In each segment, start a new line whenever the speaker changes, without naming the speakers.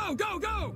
Go, go, go!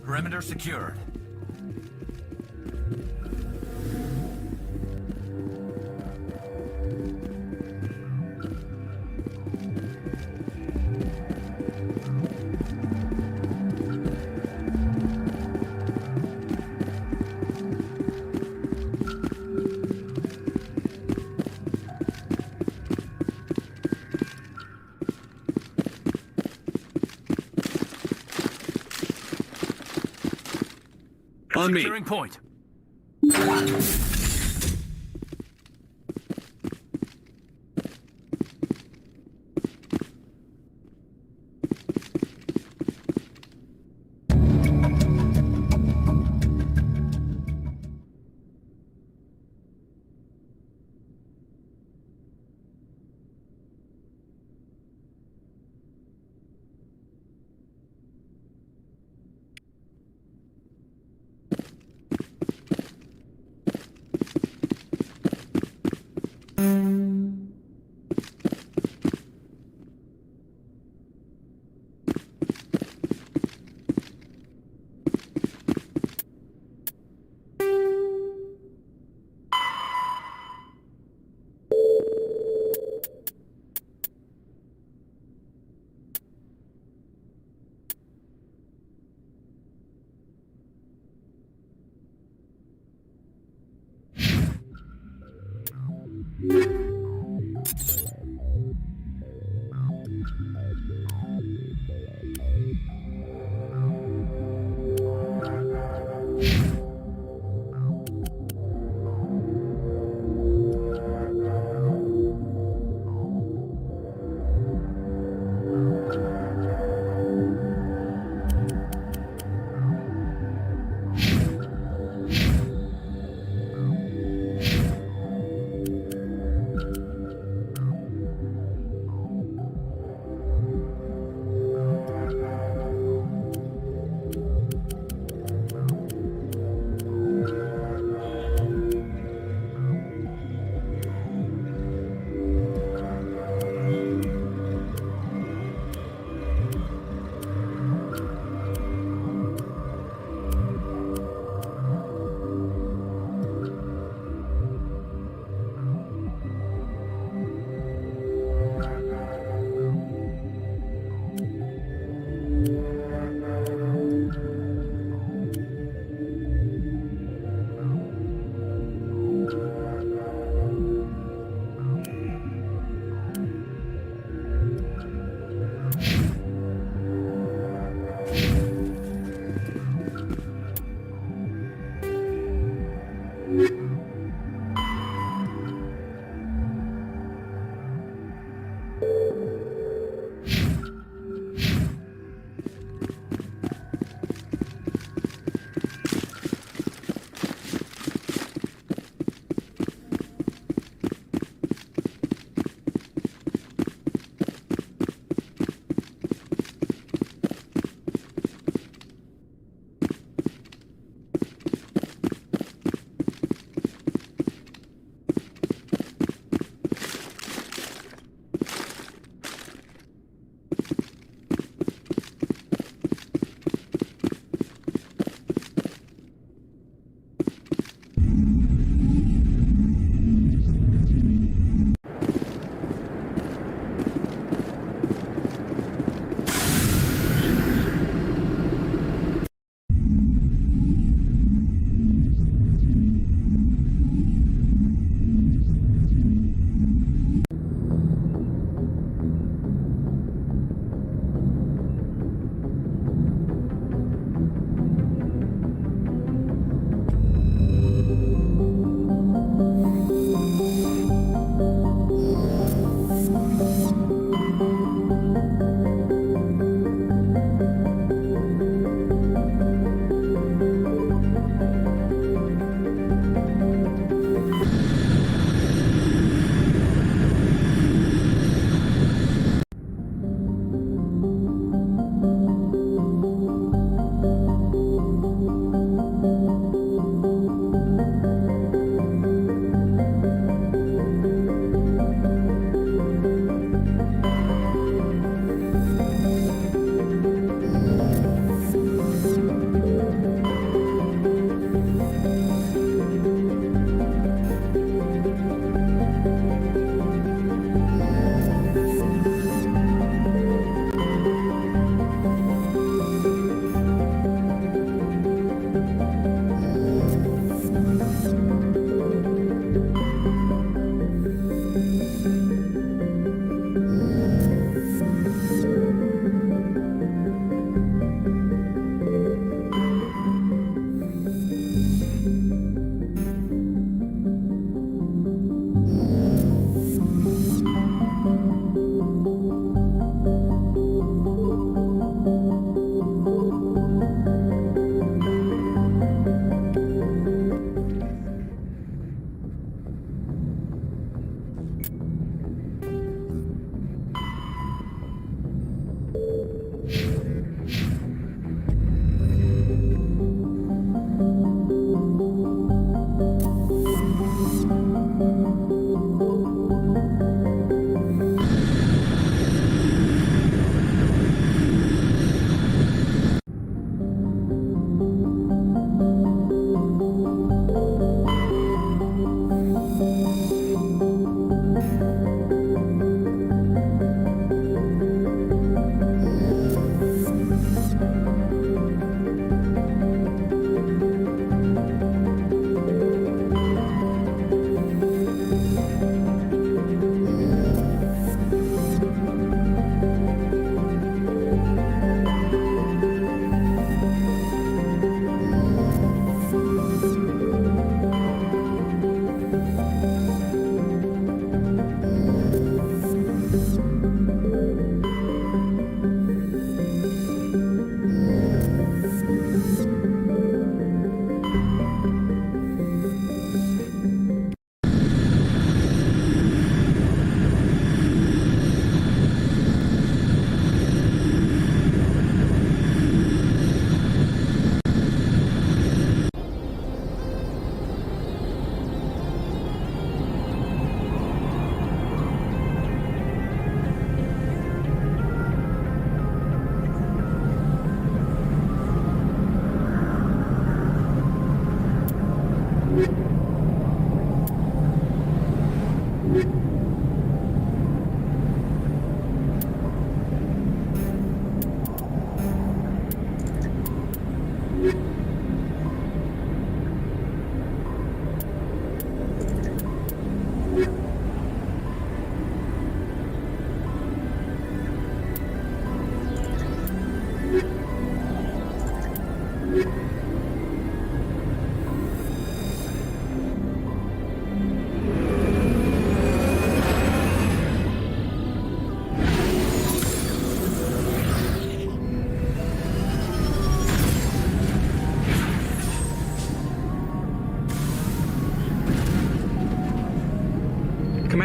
Perimeter secured.
On me.
Securing point.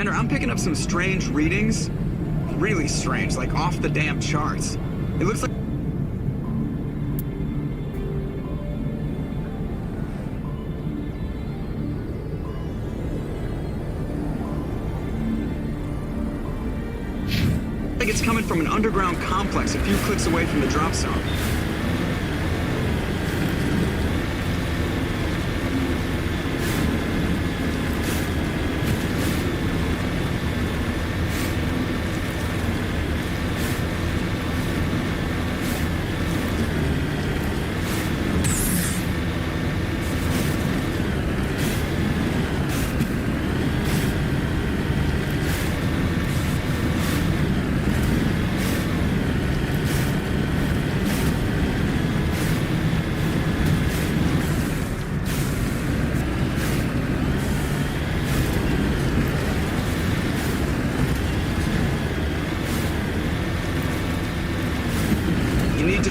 Commander, I'm picking up some strange readings. Really strange, like off the damn charts. It looks like... it's coming from an underground complex a few clicks away from the drop zone.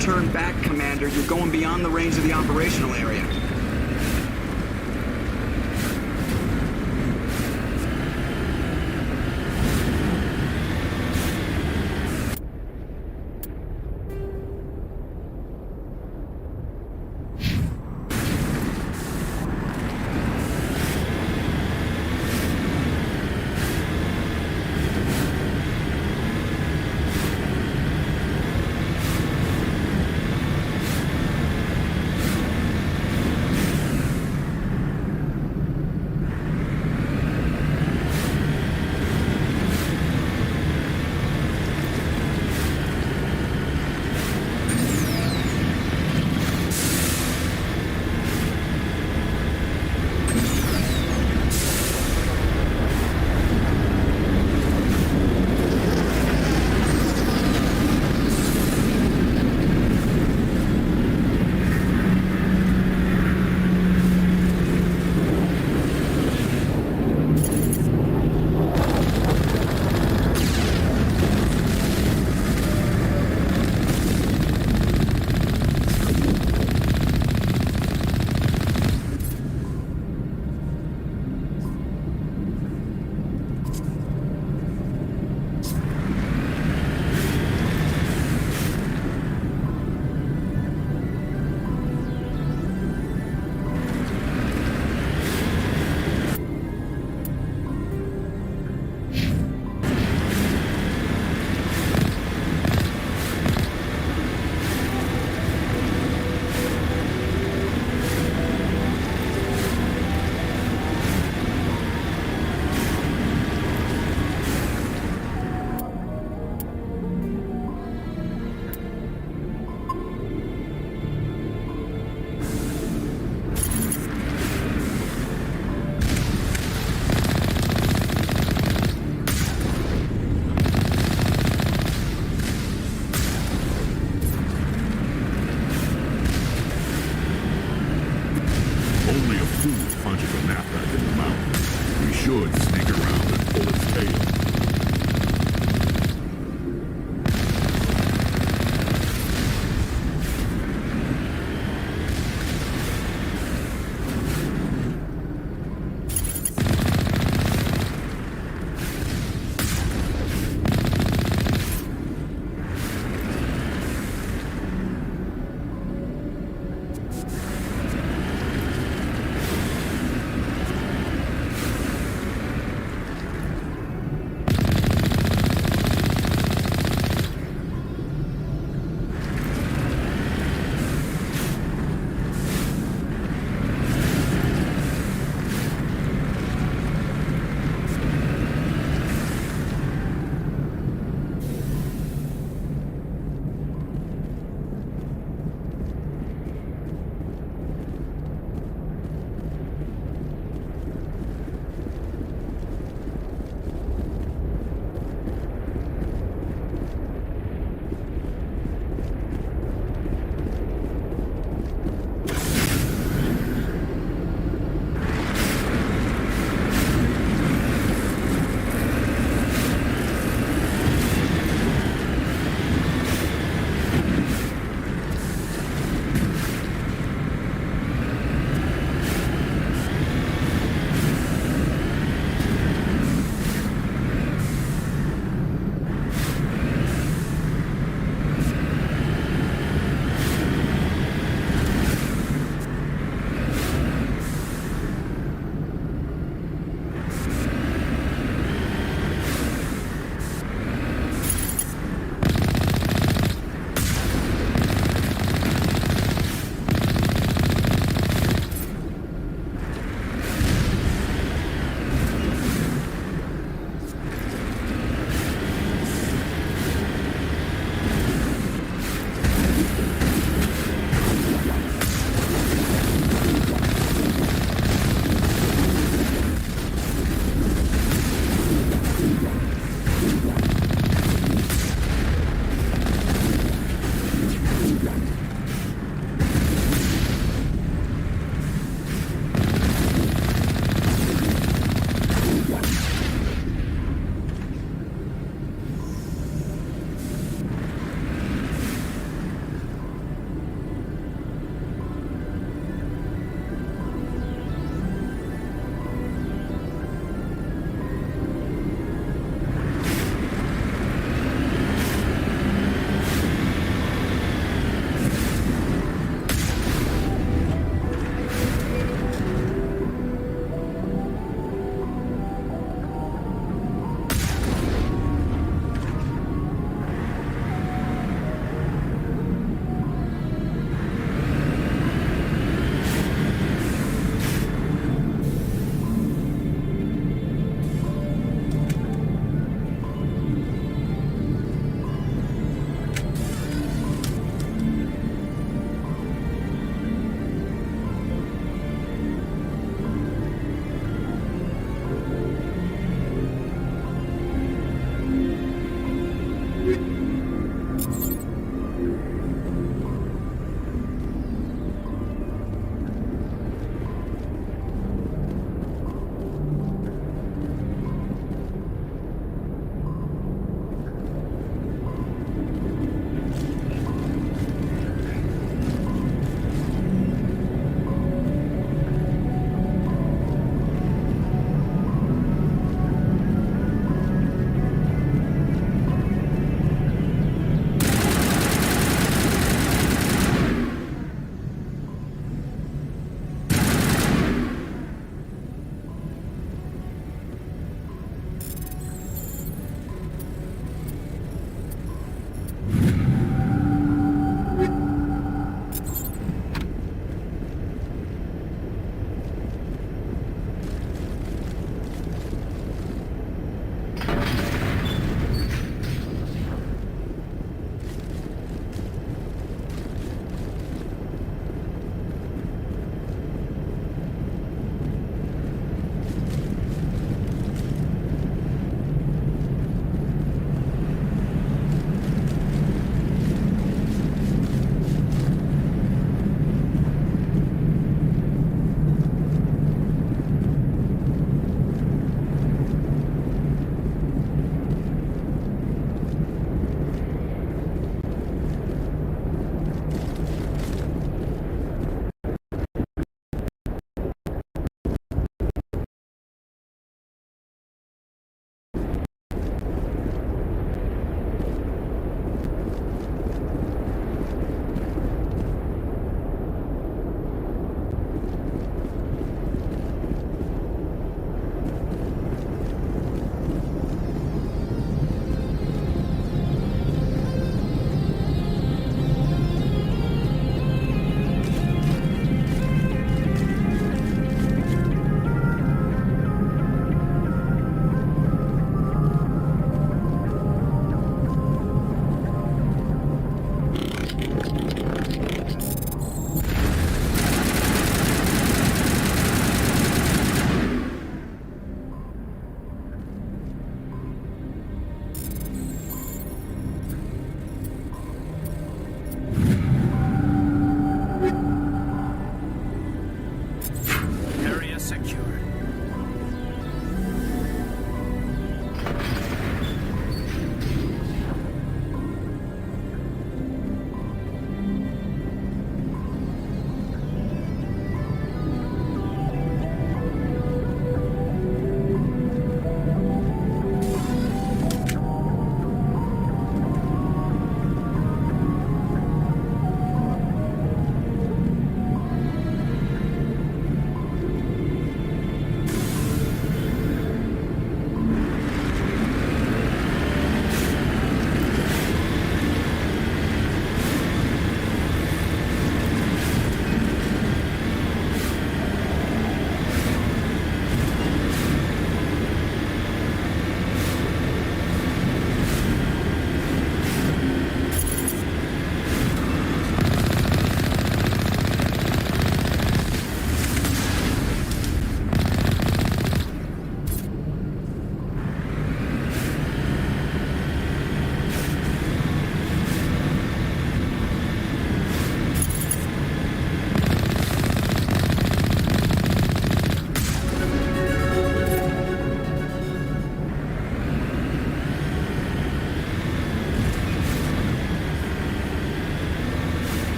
Turn back, Commander. You're going beyond the range of the operational area.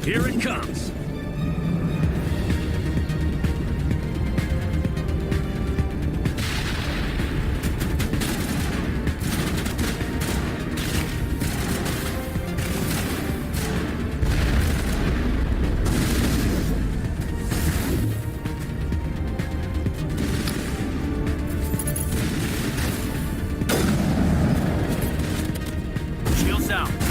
Here it comes.
Shields down.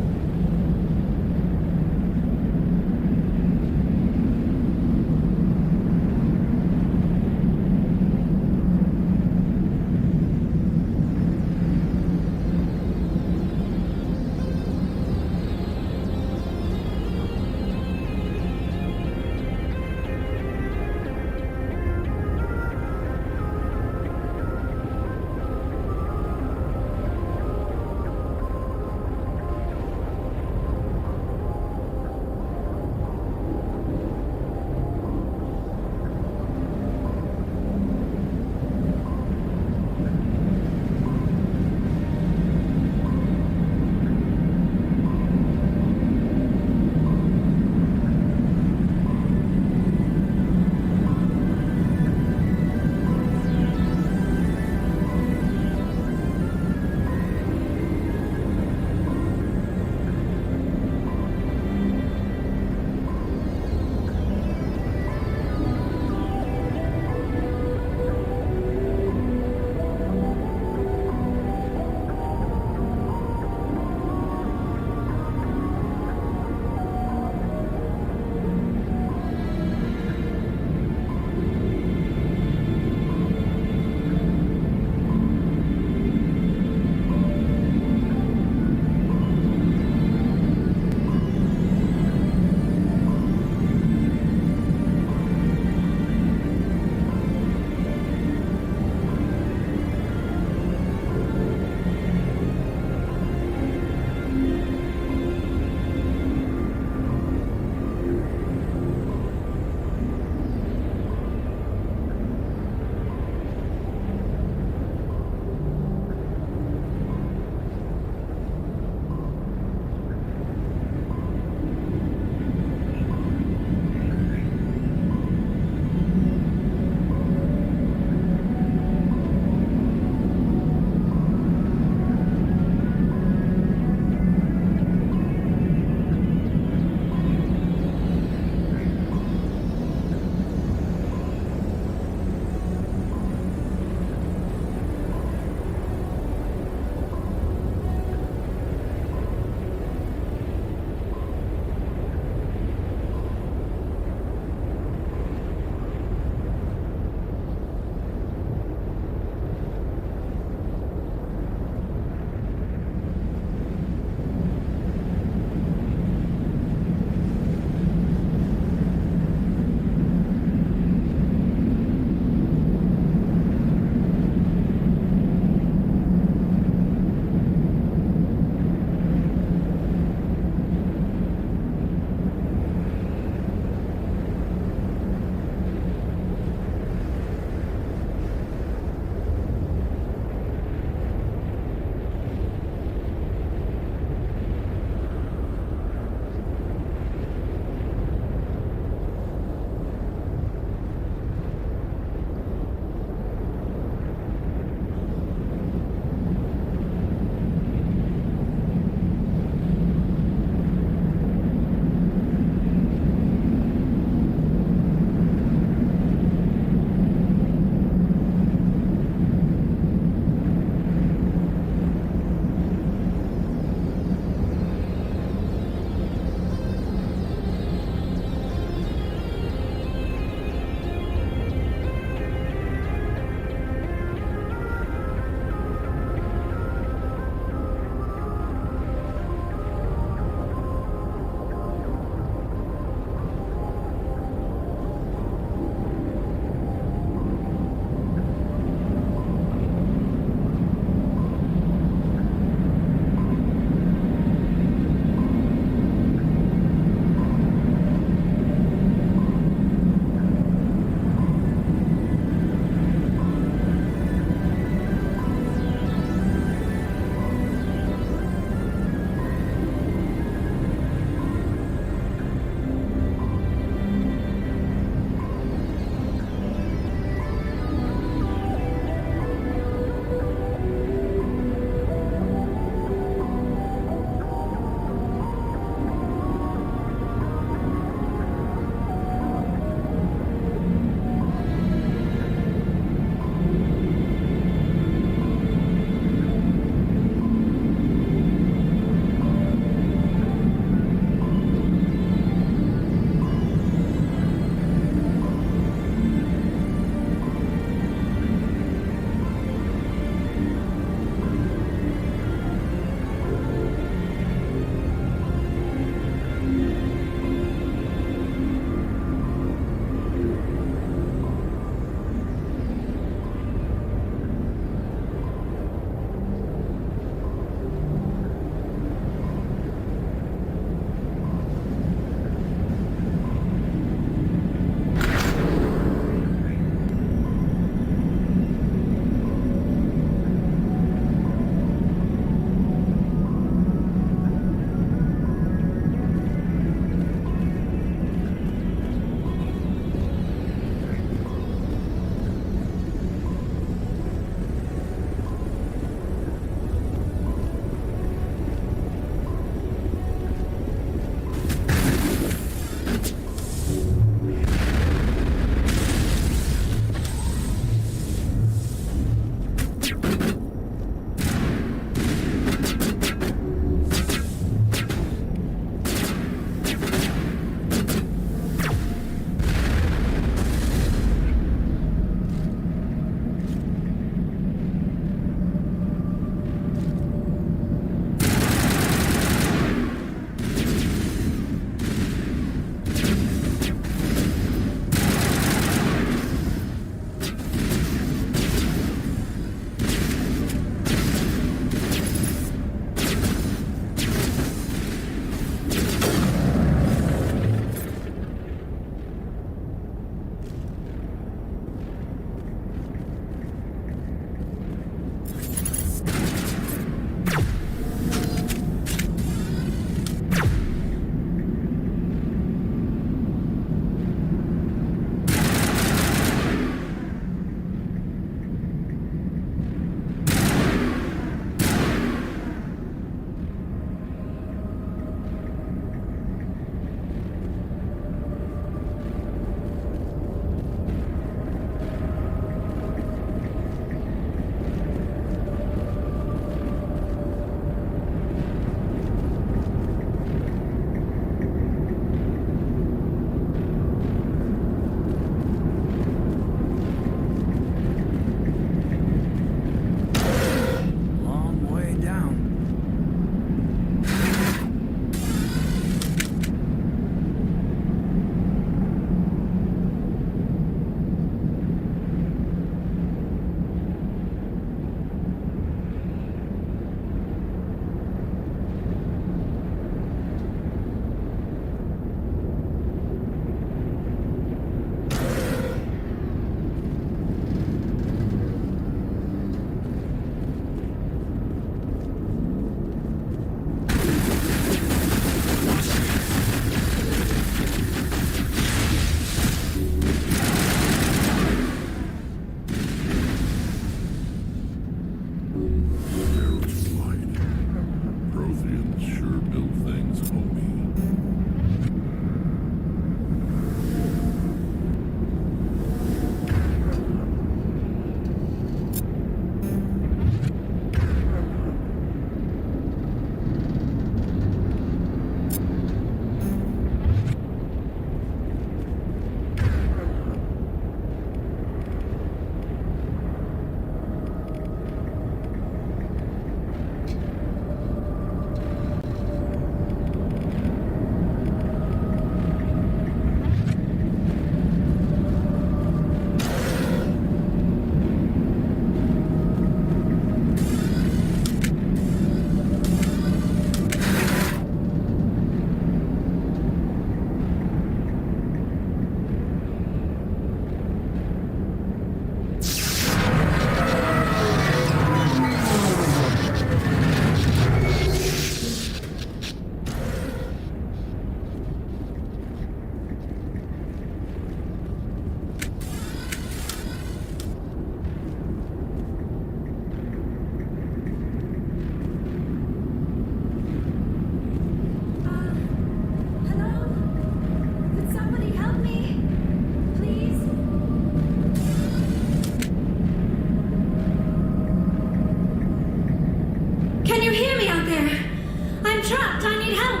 trapped! I need help!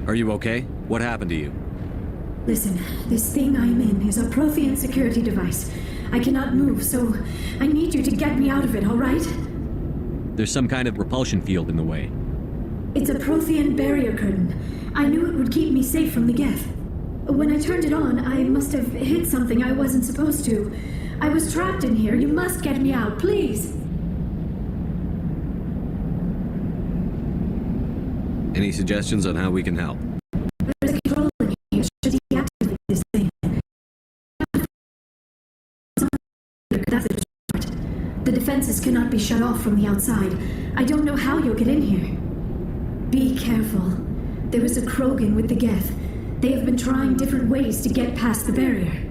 Are you okay? What happened to you?
Listen, this thing I'm in is a Prothean security device. I cannot move, so I need you to get me out of it, all right?
There's some kind of repulsion field in the way.
It's a Prothean barrier curtain. I knew it would keep me safe from the Geth. When I turned it on, I must have hit something I wasn't supposed to. I was trapped in here. You must get me out, please.
Any suggestions on how we can help?
There's a control in here. Should deactivate this thing. That's the start. The defenses cannot be shut off from the outside. I don't know how you'll get in here. Be careful. There is a Krogan with the Geth. They have been trying different ways to get past the barrier.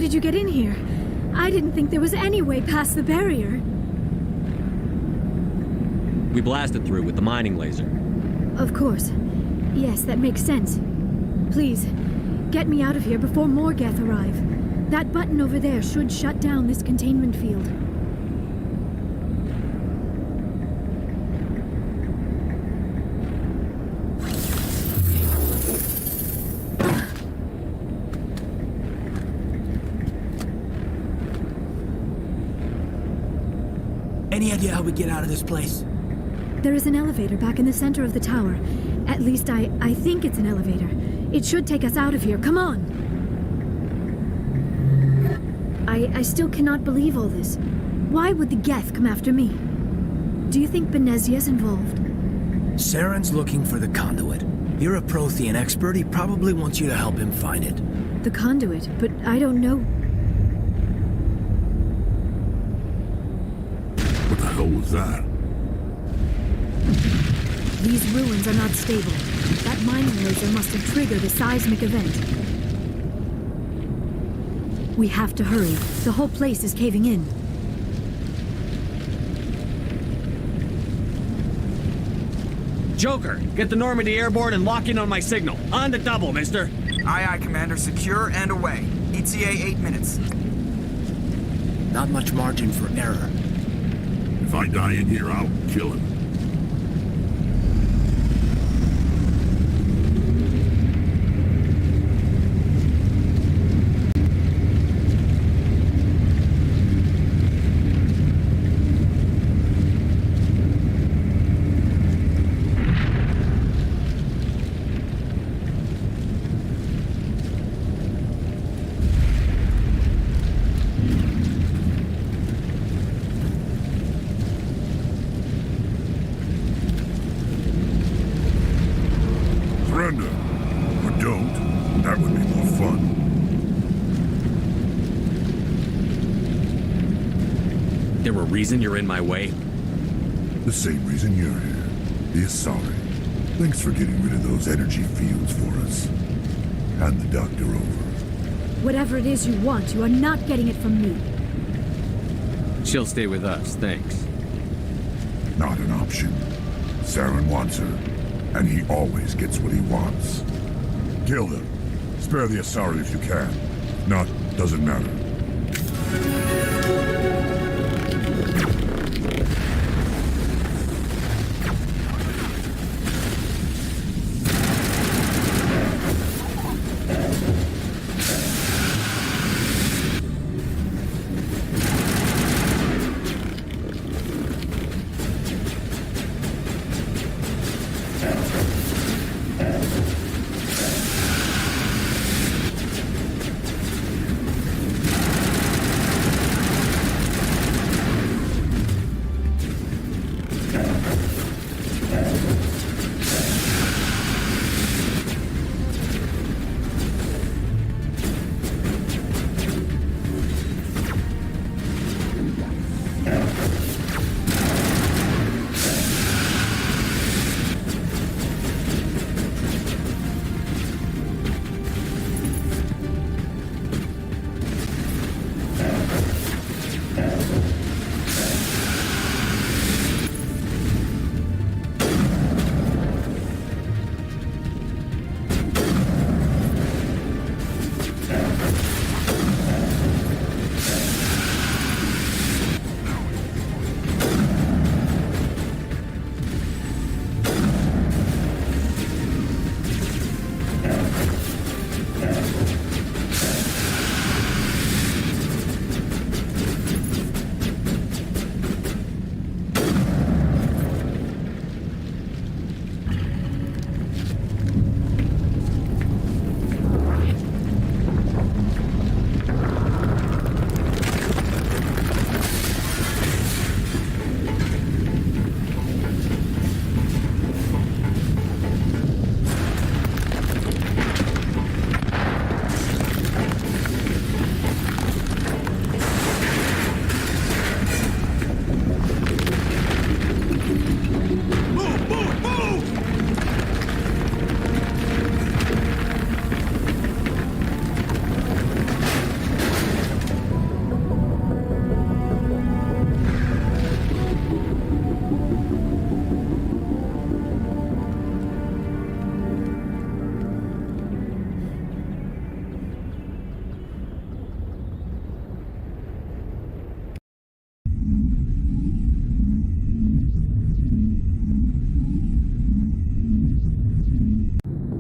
did you get in here? I didn't think there was any way past the barrier.
We blasted through with the mining laser.
Of course. Yes, that makes sense. Please, get me out of here before more Geth arrive. That button over there should shut down this containment field.
Any idea how we get out of this place?
There is an elevator back in the center of the tower. At least I think it's an elevator. It should take us out of here. Come on! I still cannot believe all this. Why would the Geth come after me? Do you think Benezia's involved?
Saren's looking for the conduit. You're a Prothean expert. He probably wants you to help him find it.
The conduit, but I don't know.
What the hell was that?
These ruins are not stable. That mining laser must have triggered a seismic event. We have to hurry. The whole place is caving in.
Joker, get the Normandy airborne and lock in on my signal. On the double, mister.
Aye, aye, Commander. Secure and away. ETA 8 minutes.
Not much margin for error.
If I die in here, I'll kill him. Surrender. Or don't. That would be more fun.
There a reason you're in my way?
The same reason you're here. The Asari. Thanks for getting rid of those energy fields for us. Hand the doctor over.
Whatever it is you want, you are not getting it from me.
She'll stay with us, thanks.
Not an option. Saren wants her, and he always gets what he wants. Kill them. Spare the Asari if you can. Not, doesn't matter.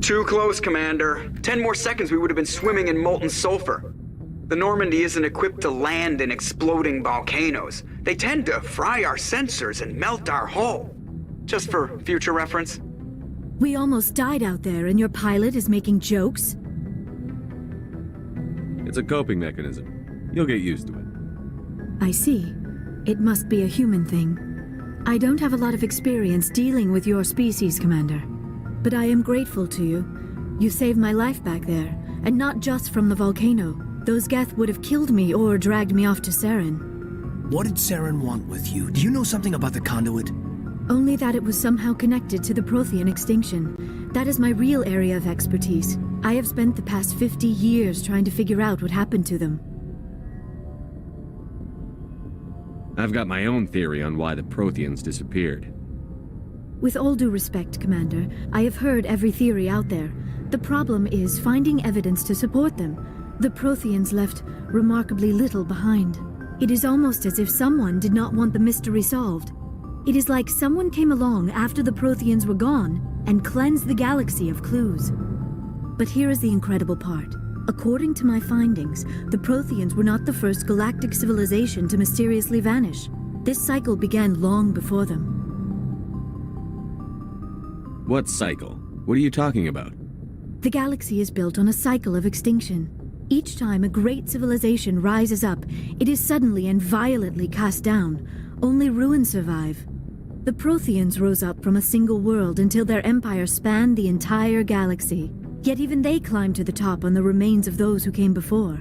Too close, Commander. 10 more seconds we would have been swimming in molten sulfur. The Normandy isn't equipped to land in exploding volcanoes. They tend to fry our sensors and melt our hull. Just for future reference.
We almost died out there, and your pilot is making jokes?
It's a coping mechanism. You'll get used to it.
I see. It must be a human thing. I don't have a lot of experience dealing with your species, Commander. But I am grateful to you. You saved my life back there, and not just from the volcano. Those Geth would have killed me or dragged me off to Saren.
What did Saren want with you? Do you know something about the conduit?
Only that it was somehow connected to the Prothean extinction. That is my real area of expertise. I have spent the past 50 years trying to figure out what happened to them.
I've got my own theory on why the Protheans disappeared.
With all due respect, Commander, I have heard every theory out there. The problem is finding evidence to support them. The Protheans left remarkably little behind. It is almost as if someone did not want the mystery solved. It is like someone came along after the Protheans were gone and cleansed the galaxy of clues. But here is the incredible part. According to my findings, the Protheans were not the first galactic civilization to mysteriously vanish. This cycle began long before them.
What cycle? What are you talking about?
The galaxy is built on a cycle of extinction. Each time a great civilization rises up, it is suddenly and violently cast down. Only ruins survive. The Protheans rose up from a single world until their empire spanned the entire galaxy. Yet even they climbed to the top on the remains of those who came before.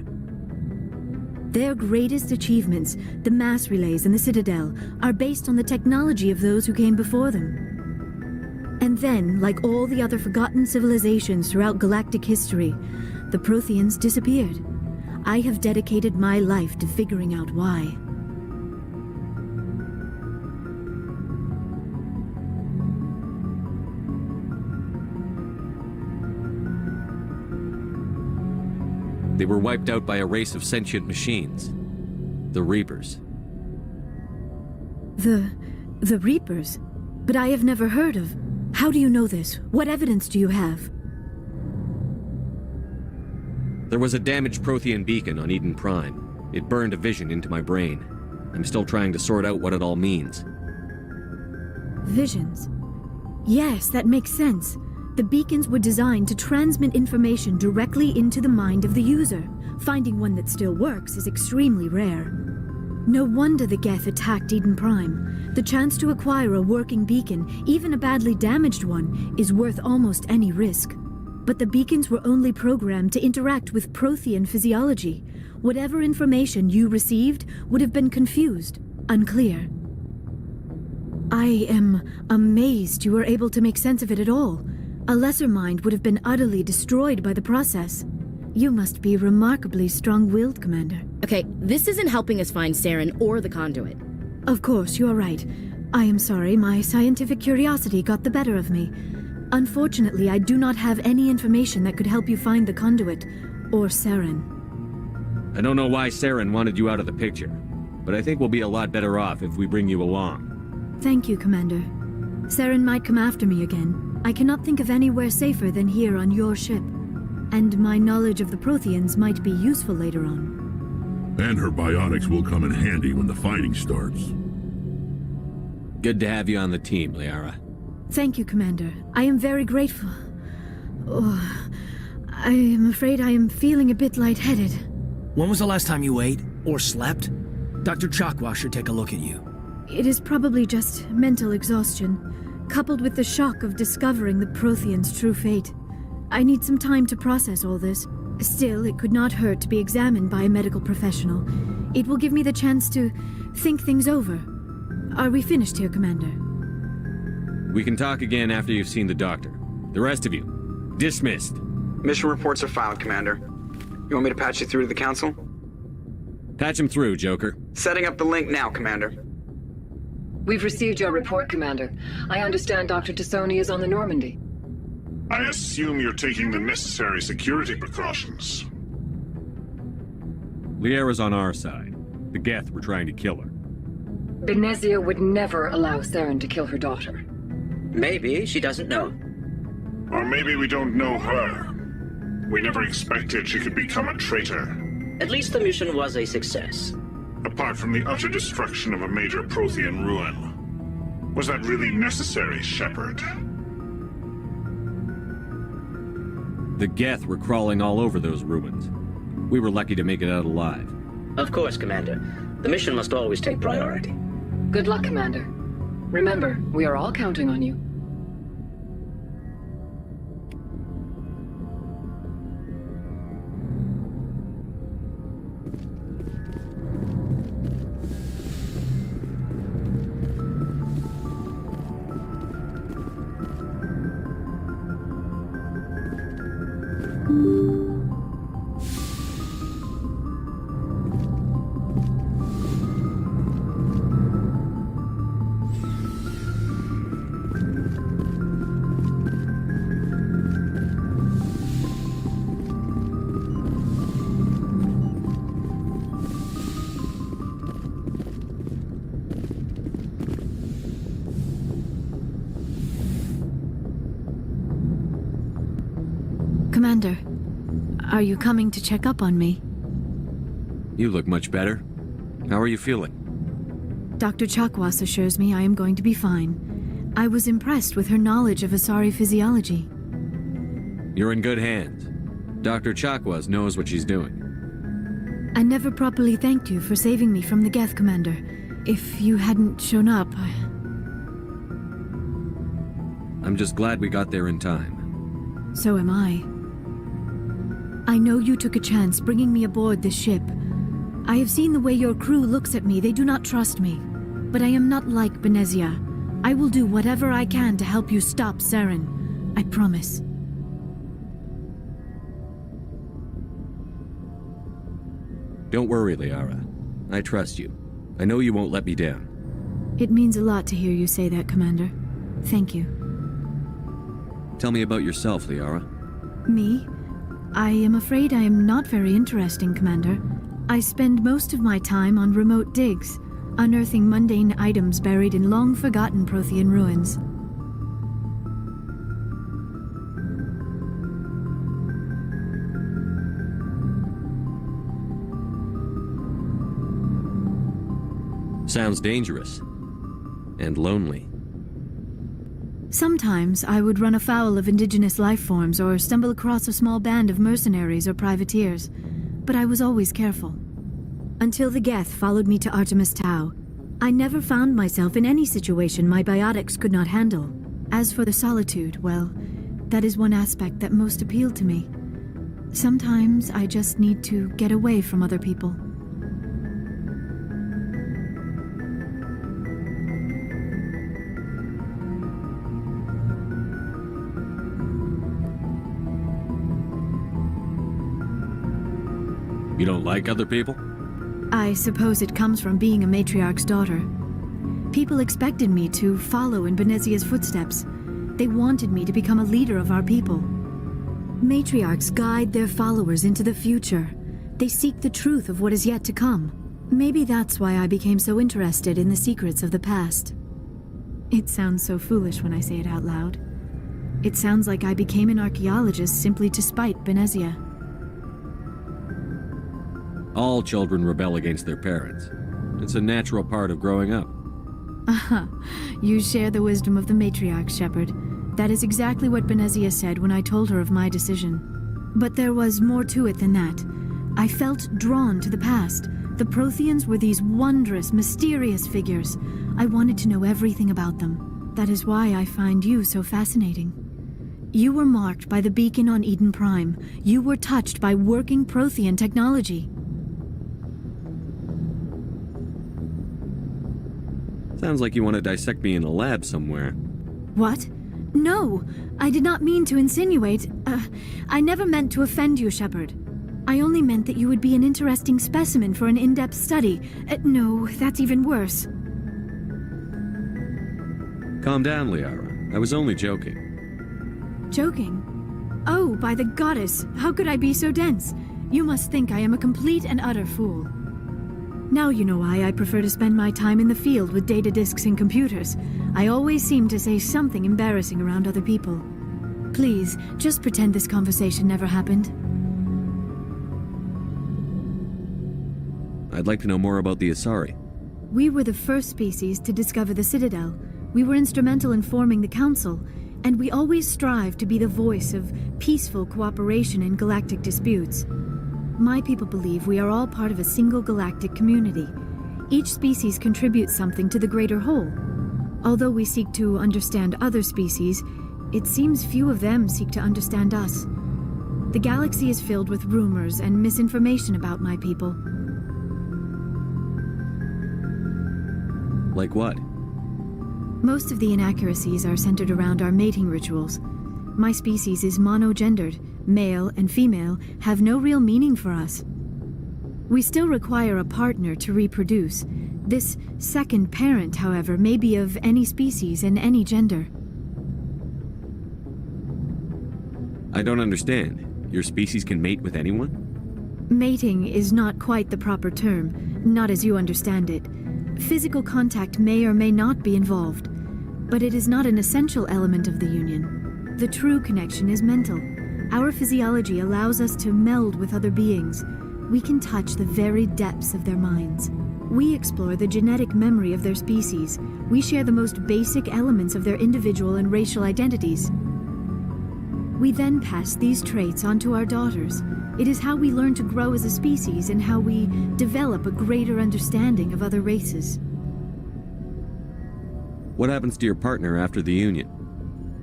Their greatest achievements, the mass relays and the Citadel, are based on the technology of those who came before them. And then, like all the other forgotten civilizations throughout galactic history, the Protheans disappeared. I have dedicated my life to figuring out why.
They were wiped out by a race of sentient machines. The Reapers.
The Reapers? But I have never heard of. How do you know this? What evidence do you have?
There was a damaged Prothean beacon on Eden Prime. It burned a vision into my brain. I'm still trying to sort out what it all means.
Visions. Yes, that makes sense. The beacons were designed to transmit information directly into the mind of the user. Finding one that still works is extremely rare. No wonder the Geth attacked Eden Prime. The chance to acquire a working beacon, even a badly damaged one, is worth almost any risk. But the beacons were only programmed to interact with Prothean physiology. Whatever information you received would have been confused, unclear. I am amazed you were able to make sense of it at all. A lesser mind would have been utterly destroyed by the process. You must be remarkably strong-willed, Commander.
Okay, this isn't helping us find Saren or the conduit.
Of course, you are right. I am sorry, my scientific curiosity got the better of me. Unfortunately, I do not have any information that could help you find the conduit, or Saren.
I don't know why Saren wanted you out of the picture, but I think we'll be a lot better off if we bring you along.
Thank you, Commander. Saren might come after me again. I cannot think of anywhere safer than here on your ship. And my knowledge of the Protheans might be useful later on.
And her bionics will come in handy when the fighting starts.
Good to have you on the team, Liara.
Thank you, Commander. I am very grateful. Oh, I am afraid I am feeling a bit lightheaded.
When was the last time you ate? Or slept? Dr. Chakwa should take a look at you.
It is probably just mental exhaustion, coupled with the shock of discovering the Protheans' true fate. I need some time to process all this. Still, it could not hurt to be examined by a medical professional. It will give me the chance to think things over. Are we finished here, Commander?
We can talk again after you've seen the doctor. The rest of you, dismissed.
Mission reports are filed, Commander. You want me to patch you through to the Council?
Patch him through, Joker.
Setting up the link now, Commander.
We've received your report, Commander. I understand Dr. Tassoni is on the Normandy.
I assume you're taking the necessary security precautions.
Liara's on our side. The Geth were trying to kill her.
Benezia would never allow Saren to kill her daughter.
Maybe she doesn't know.
Or maybe we don't know her. We never expected she could become a traitor.
At least the mission was a success.
Apart from the utter destruction of a major Prothean ruin. Was that really necessary, Shepard?
The Geth were crawling all over those ruins. We were lucky to make it out alive.
Of course, Commander. The mission must always take priority.
Good luck, Commander. Remember, we are all counting on you.
Commander, are you coming to check up on me?
You look much better. How are you feeling?
Dr. Chakwas assures me I am going to be fine. I was impressed with her knowledge of Asari physiology.
You're in good hands. Dr. Chakwas knows what she's doing.
I never properly thanked you for saving me from the Geth, Commander. If you hadn't shown up,
I'm just glad we got there in time.
So am I. I know you took a chance bringing me aboard this ship. I have seen the way your crew looks at me. They do not trust me. But I am not like Benezia. I will do whatever I can to help you stop Saren. I promise.
Don't worry, Liara. I trust you. I know you won't let me down.
It means a lot to hear you say that, Commander. Thank you.
Tell me about yourself, Liara.
Me? I am afraid I am not very interesting, Commander. I spend most of my time on remote digs, unearthing mundane items buried in long-forgotten Prothean ruins.
Sounds dangerous. And lonely.
Sometimes I would run afoul of indigenous life forms or stumble across a small band of mercenaries or privateers, but I was always careful. Until the Geth followed me to Artemis Tau, I never found myself in any situation my biotics could not handle. As for the solitude, well, that is one aspect that most appealed to me. Sometimes I just need to get away from other people.
You don't like other people?
I suppose it comes from being a matriarch's daughter. People expected me to follow in Benezia's footsteps. They wanted me to become a leader of our people. Matriarchs guide their followers into the future. They seek the truth of what is yet to come. Maybe that's why I became so interested in the secrets of the past. It sounds so foolish when I say it out loud. It sounds like I became an archaeologist simply to spite Benezia.
All children rebel against their parents. It's a natural part of growing up.
Aha, you share the wisdom of the matriarch, Shepard. That is exactly what Benezia said when I told her of my decision. But there was more to it than that. I felt drawn to the past. The Protheans were these wondrous, mysterious figures. I wanted to know everything about them. That is why I find you so fascinating. You were marked by the beacon on Eden Prime. You were touched by working Prothean technology.
Sounds like you want to dissect me in a lab somewhere.
What? No! I did not mean to insinuate. I never meant to offend you, Shepard. I only meant that you would be an interesting specimen for an in-depth study. No, that's even worse.
Calm down, Liara. I was only joking.
Joking? Oh, by the goddess, how could I be so dense? You must think I am a complete and utter fool. Now you know why I prefer to spend my time in the field with data disks and computers. I always seem to say something embarrassing around other people. Please, just pretend this conversation never happened.
I'd like to know more about the Asari.
We were the first species to discover the Citadel. We were instrumental in forming the Council, and we always strive to be the voice of peaceful cooperation in galactic disputes. My people believe we are all part of a single galactic community. Each species contributes something to the greater whole. Although we seek to understand other species, it seems few of them seek to understand us. The galaxy is filled with rumors and misinformation about my people.
Like what?
Most of the inaccuracies are centered around our mating rituals. My species is monogendered. Male and female have no real meaning for us. We still require a partner to reproduce. This second parent, however, may be of any species and any gender.
I don't understand. Your species can mate with anyone?
Mating is not quite the proper term, not as you understand it. Physical contact may or may not be involved, but it is not an essential element of the union. The true connection is mental. Our physiology allows us to meld with other beings. We can touch the very depths of their minds. We explore the genetic memory of their species. We share the most basic elements of their individual and racial identities. We then pass these traits on to our daughters. It is how we learn to grow as a species and how we develop a greater understanding of other races.
What happens to your partner after the union?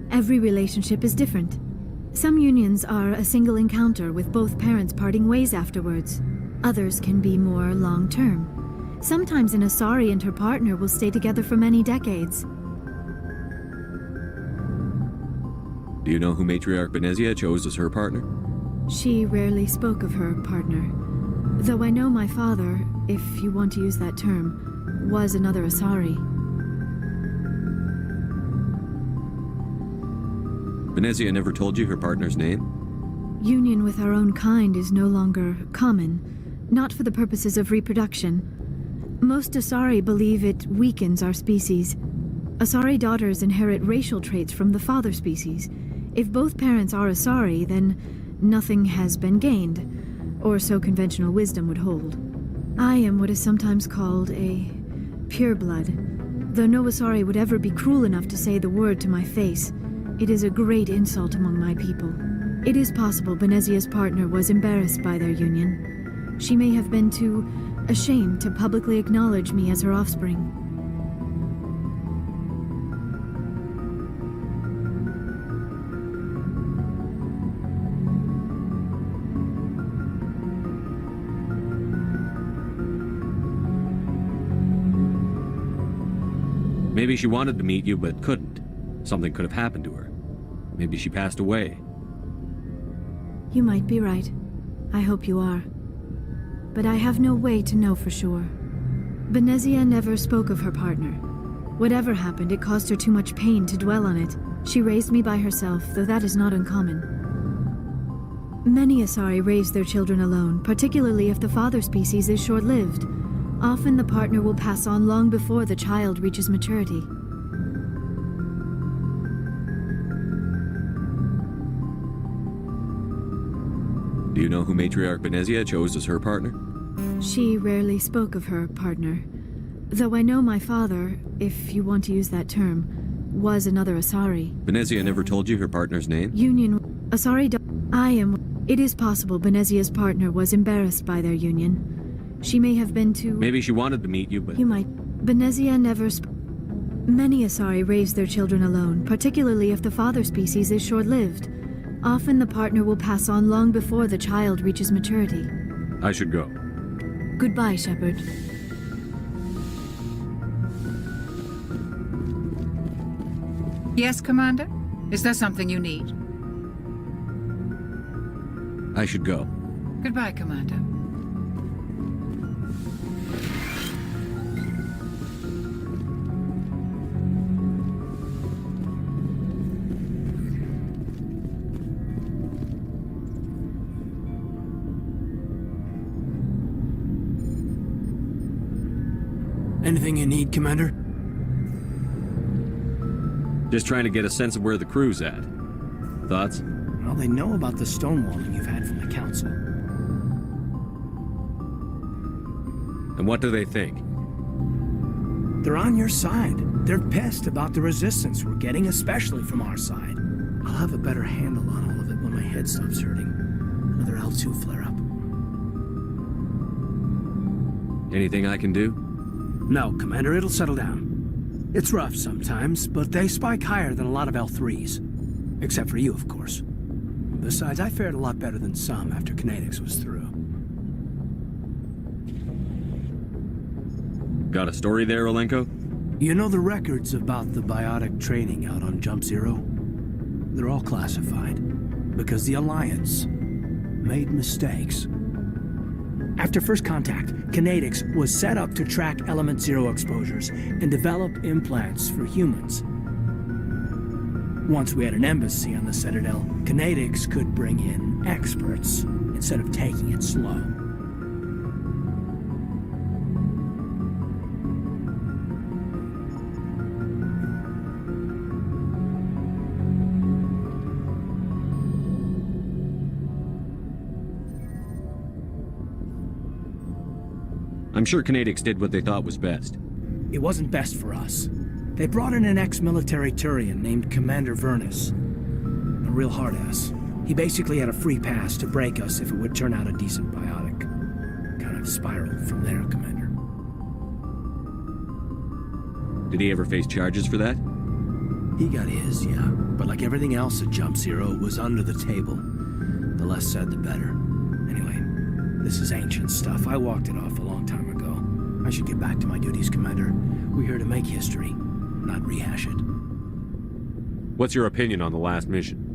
Every relationship is different. Some unions are a single encounter with both parents parting ways afterwards. Others can be more long-term. Sometimes an Asari and her partner will stay together for many decades.
Do you know who Matriarch Benezia chose as her partner?
She rarely spoke of her partner. Though I know my father, if you want to use that term, was another Asari.
Benezia never told you her partner's name?
Union with our own kind is no longer common, not for the purposes of reproduction. Most Asari believe it weakens our species. Asari daughters inherit racial traits from the father species. If both parents are Asari, then nothing has been gained, or so conventional wisdom would hold. I am what is sometimes called a pureblood. Though no Asari would ever be cruel enough to say the word to my face, it is a great insult among my people. It is possible Benezia's partner was embarrassed by their union. She may have been too ashamed to publicly acknowledge me as her offspring.
Maybe she wanted to meet you, but couldn't. Something could have happened to her. Maybe she passed away.
You might be right. I hope you are. But I have no way to know for sure. Benezia never spoke of her partner. Whatever happened, it caused her too much pain to dwell on it. She raised me by herself, though that is not uncommon. Many Asari raise their children alone, particularly if the father species is short-lived. Often the partner will pass on long before the child reaches maturity.
Do you know who Matriarch Benezia chose as her partner?
She rarely spoke of her partner. Though I know my father, if you want to use that term, was another Asari.
Benezia never told you her partner's name?
Union... Asari... I am... It is possible Benezia's partner was embarrassed by their union. She may have been too...
Maybe she wanted to meet you, but...
You might... Benezia never Many Asari raise their children alone, particularly if the father species is short-lived. Often the partner will pass on long before the child reaches maturity.
I should go.
Goodbye, Shepard.
Yes, Commander? Is there something you need?
I should go.
Goodbye, Commander.
Anything you need, Commander?
Just trying to get a sense of where the crew's at. Thoughts?
Well, they know about the stonewalling you've had from the Council.
And what do they think?
They're on your side. They're pissed about the resistance we're getting, especially from our side. I'll have a better handle on all of it when my head stops hurting. Another L2 flare-up.
Anything I can do?
No, Commander, it'll settle down. It's rough sometimes, but they spike higher than a lot of L3s. Except for you, of course. Besides, I fared a lot better than some after Kinetics was through.
Got a story there, Olenko?
You know the records about the biotic training out on Jump Zero? They're all classified, because the Alliance made mistakes. After first contact, Kinetics was set up to track Element Zero exposures and develop implants for humans. Once we had an embassy on the Citadel, Kinetics could bring in experts instead of taking it slow.
I'm sure Kinetics did what they thought was best.
It wasn't best for us. They brought in an ex-military Turian named Commander Vernus. A real hard-ass. He basically had a free pass to break us if it would turn out a decent biotic. Kind of spiraled from there, Commander.
Did he ever face charges for that?
He got his, yeah. But like everything else at Jump Zero, it was under the table. The less said, the better. Anyway, this is ancient stuff. I walked it off a long time ago. I should get back to my duties, Commander. We're here to make history, not rehash it.
What's your opinion on the last mission?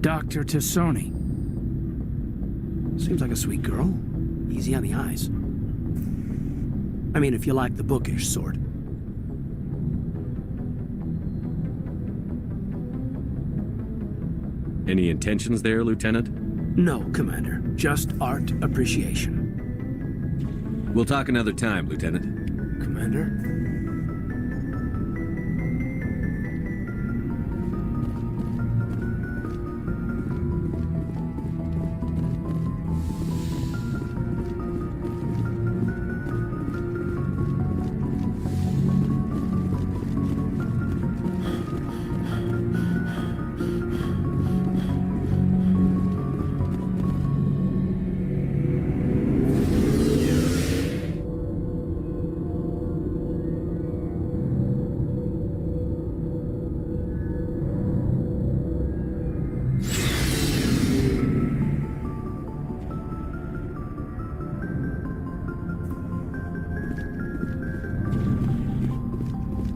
Dr. Tassoni. Seems like a sweet girl. Easy on the eyes. I mean, if you like the bookish sort.
Any intentions there, Lieutenant?
No, Commander. Just art appreciation.
We'll talk another time, Lieutenant.
Commander?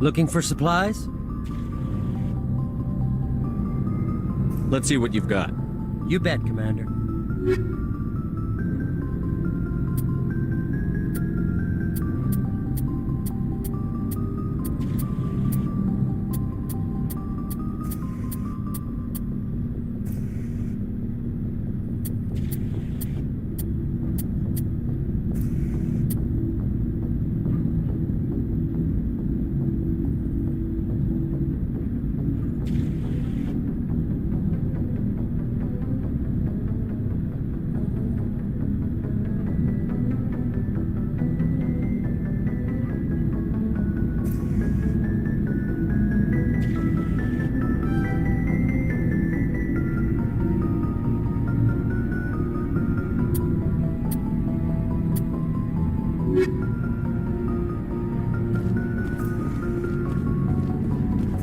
Looking for supplies?
Let's see what you've got.
You bet, Commander.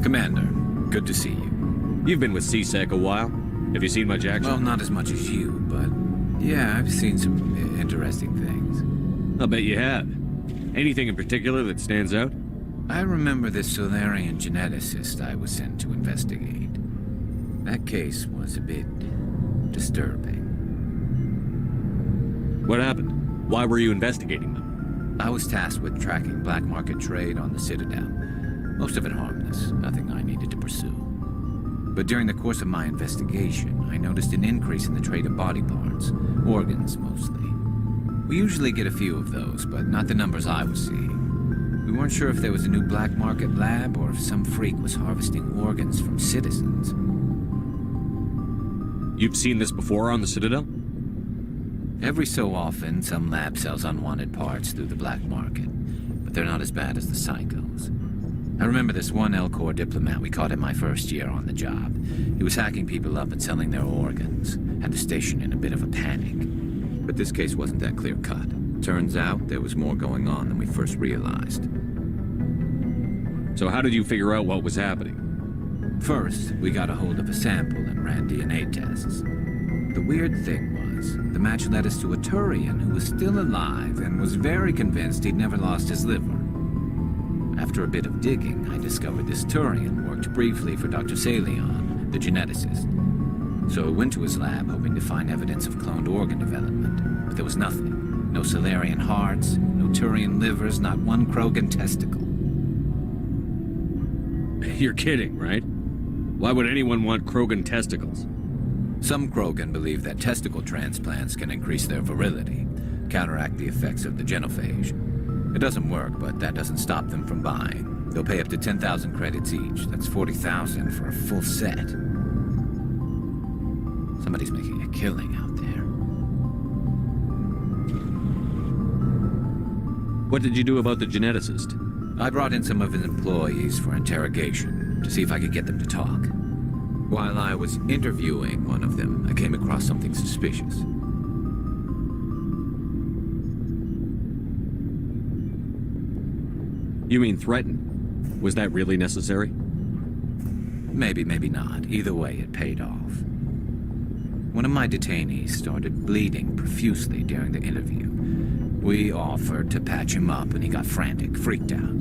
Commander, good to see you.
You've been with CSEC a while. Have you seen much action?
Well, not as much as you, but yeah, I've seen some interesting things.
I'll bet you have. Anything in particular that stands out?
I remember this Solarian geneticist I was sent to investigate. That case was a bit disturbing.
What happened? Why were you investigating them?
I was tasked with tracking black market trade on the Citadel. Most of it harmless, nothing I needed to pursue. But during the course of my investigation, I noticed an increase in the trade of body parts, organs mostly. We usually get a few of those, but not the numbers I was seeing. We weren't sure if there was a new black market lab or if some freak was harvesting organs from citizens.
You've seen this before on the Citadel?
Every so often, some lab sells unwanted parts through the black market, but they're not as bad as the psychos. I remember this one L-Corps diplomat we caught in my first year on the job. He was hacking people up and selling their organs. Had the station in a bit of a panic.
But this case wasn't that clear-cut. Turns out there was more going on than we first realized. So how did you figure out what was happening?
First, we got a hold of a sample and ran DNA tests. The weird thing was, the match led us to a Turian who was still alive and was very convinced he'd never lost his liver. After a bit of digging, I discovered this Turian worked briefly for Dr. Salion, the geneticist. So I went to his lab hoping to find evidence of cloned organ development, but there was nothing. No Salarian hearts, no Turian livers, not one Krogan testicle.
You're kidding, right? Why would anyone want Krogan testicles?
Some Krogan believe that testicle transplants can increase their virility, counteract the effects of the genophage. It doesn't work, but that doesn't stop them from buying. They'll pay up to 10,000 credits each. That's 40,000 for a full set. Somebody's making a killing out there.
What did you do about the geneticist?
I brought in some of his employees for interrogation, to see if I could get them to talk. While I was interviewing one of them, I came across something suspicious.
You mean threaten? Was that really necessary?
Maybe, maybe not. Either way, it paid off. One of my detainees started bleeding profusely during the interview. We offered to patch him up and he got frantic, freaked out.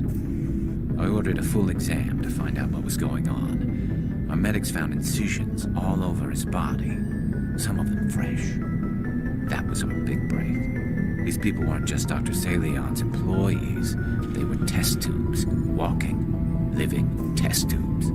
I ordered a full exam to find out what was going on. Our medics found incisions all over his body, some of them fresh. That was our big break. These people weren't just Dr. Salion's employees. They were test tubes, walking, living test tubes.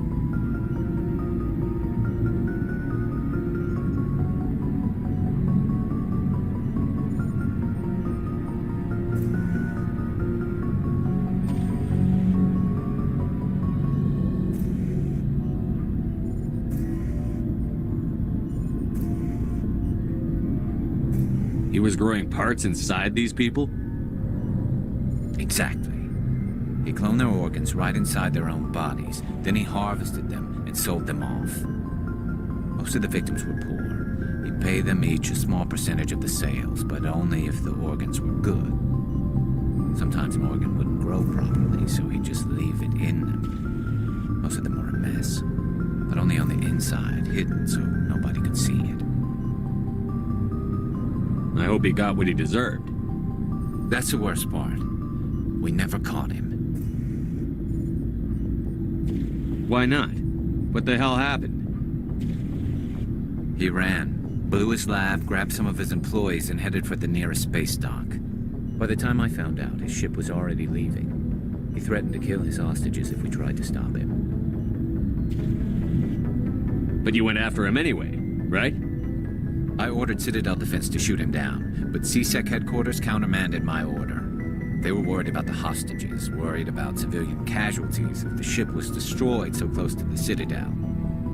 He was growing parts inside these people?
Exactly. He cloned their organs right inside their own bodies. Then he harvested them and sold them off. Most of the victims were poor. He'd pay them each a small percentage of the sales, but only if the organs were good. Sometimes an organ wouldn't grow properly, so he'd just leave it in them. Most of them were a mess, but only on the inside, hidden so nobody could see it.
I hope he got what he deserved.
That's the worst part. We never caught him.
Why not? What the hell happened?
He ran, blew his lab, grabbed some of his employees, and headed for the nearest space dock. By the time I found out, his ship was already leaving. He threatened to kill his hostages if we tried to stop him.
But you went after him anyway, right?
I ordered Citadel Defense to shoot him down, but CSEC headquarters countermanded my order. They were worried about the hostages, worried about civilian casualties if the ship was destroyed so close to the Citadel.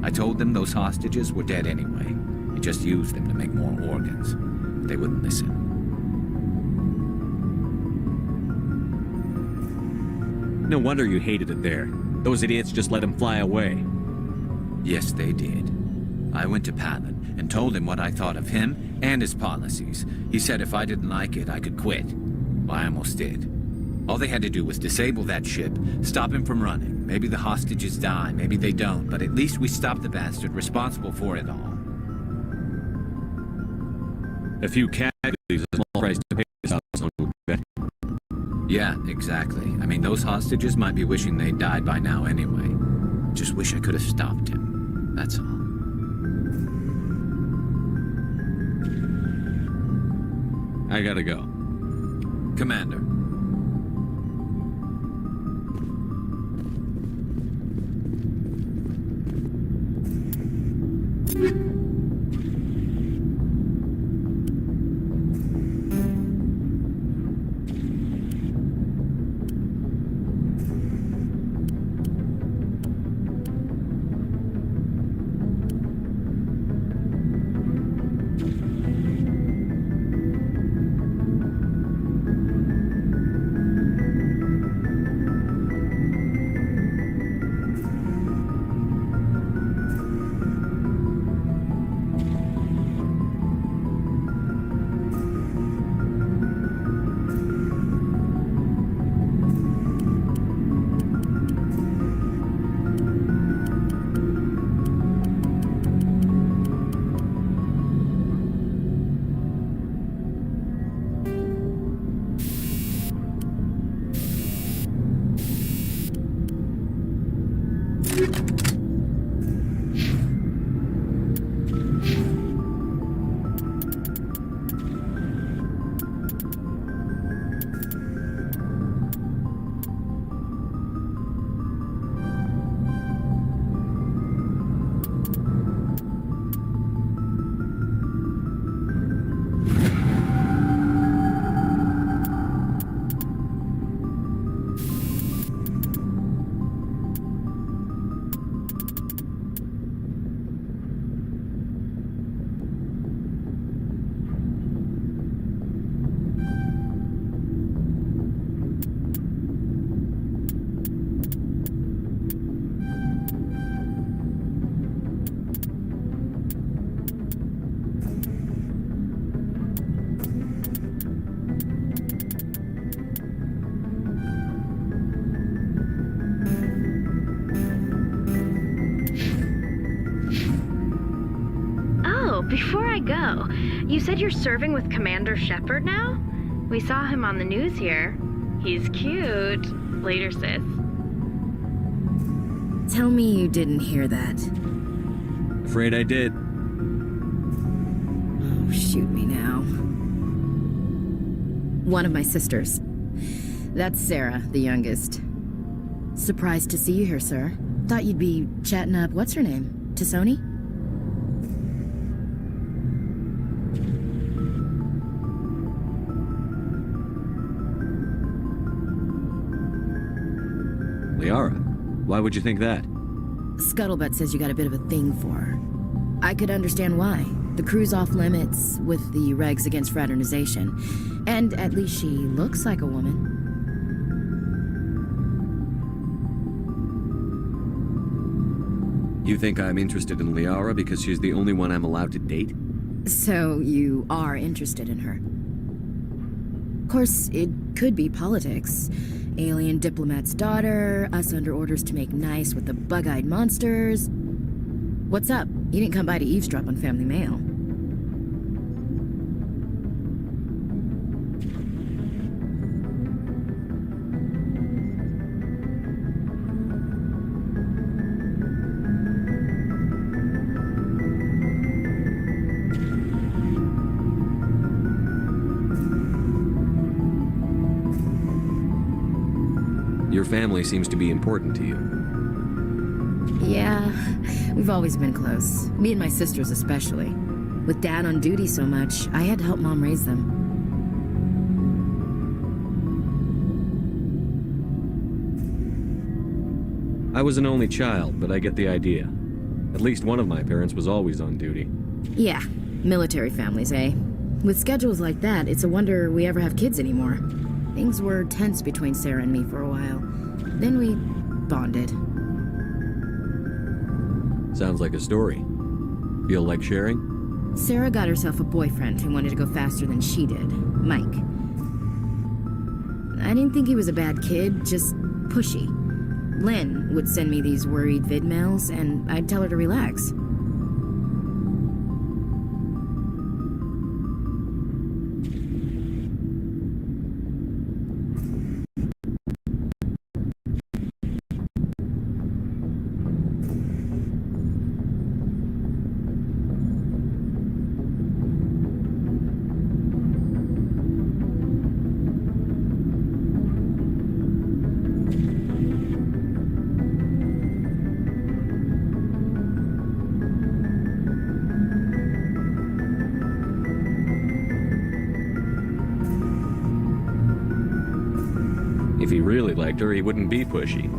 I told them those hostages were dead anyway. He just used them to make more organs. But they wouldn't listen.
No wonder you hated it there. Those idiots just let him fly away.
Yes, they did. I went to Palin and told him what I thought of him and his policies. He said if I didn't like it, I could quit. Well, I almost did. All they had to do was disable that ship, stop him from running. Maybe the hostages die, maybe they don't, but at least we stopped the bastard responsible for it all.
A few casualties is a small price to pay this house on bet.
Yeah, exactly. I mean, those hostages might be wishing they'd died by now anyway. Just wish I could have stopped him. That's all.
I gotta go.
Commander.
before I go, you said you're serving with Commander Shepard now? We saw him on the news here. He's cute. Later, sis.
Tell me you didn't hear that.
Afraid I did.
Oh, shoot me now. One of my sisters. That's Sarah, the youngest. Surprised to see you here, sir. Thought you'd be chatting up, what's her name? Tassoni?
Liara, why would you think that?
Scuttlebutt says you got a bit of a thing for her. I could understand why. The crew's off limits with the regs against fraternization. And at least she looks like a woman.
You think I'm interested in Liara because she's the only one I'm allowed to date?
So you are interested in her. Of course, it could be politics. Alien diplomat's daughter, us under orders to make nice with the bug-eyed monsters. What's up? You didn't come by to eavesdrop on Family Mail.
Your family seems to be important to you.
Yeah, we've always been close. Me and my sisters especially. With Dad on duty so much, I had to help Mom raise them.
I was an only child, but I get the idea. At least one of my parents was always on duty.
Yeah, military families, eh? With schedules like that, it's a wonder we ever have kids anymore. Things were tense between Sarah and me for a while. Then we bonded.
Sounds like a story. Feel like sharing?
Sarah got herself a boyfriend who wanted to go faster than she did, Mike. I didn't think he was a bad kid, just pushy. Lynn would send me these worried vid mails, and I'd tell her to relax.
If he really liked her, he wouldn't be pushy.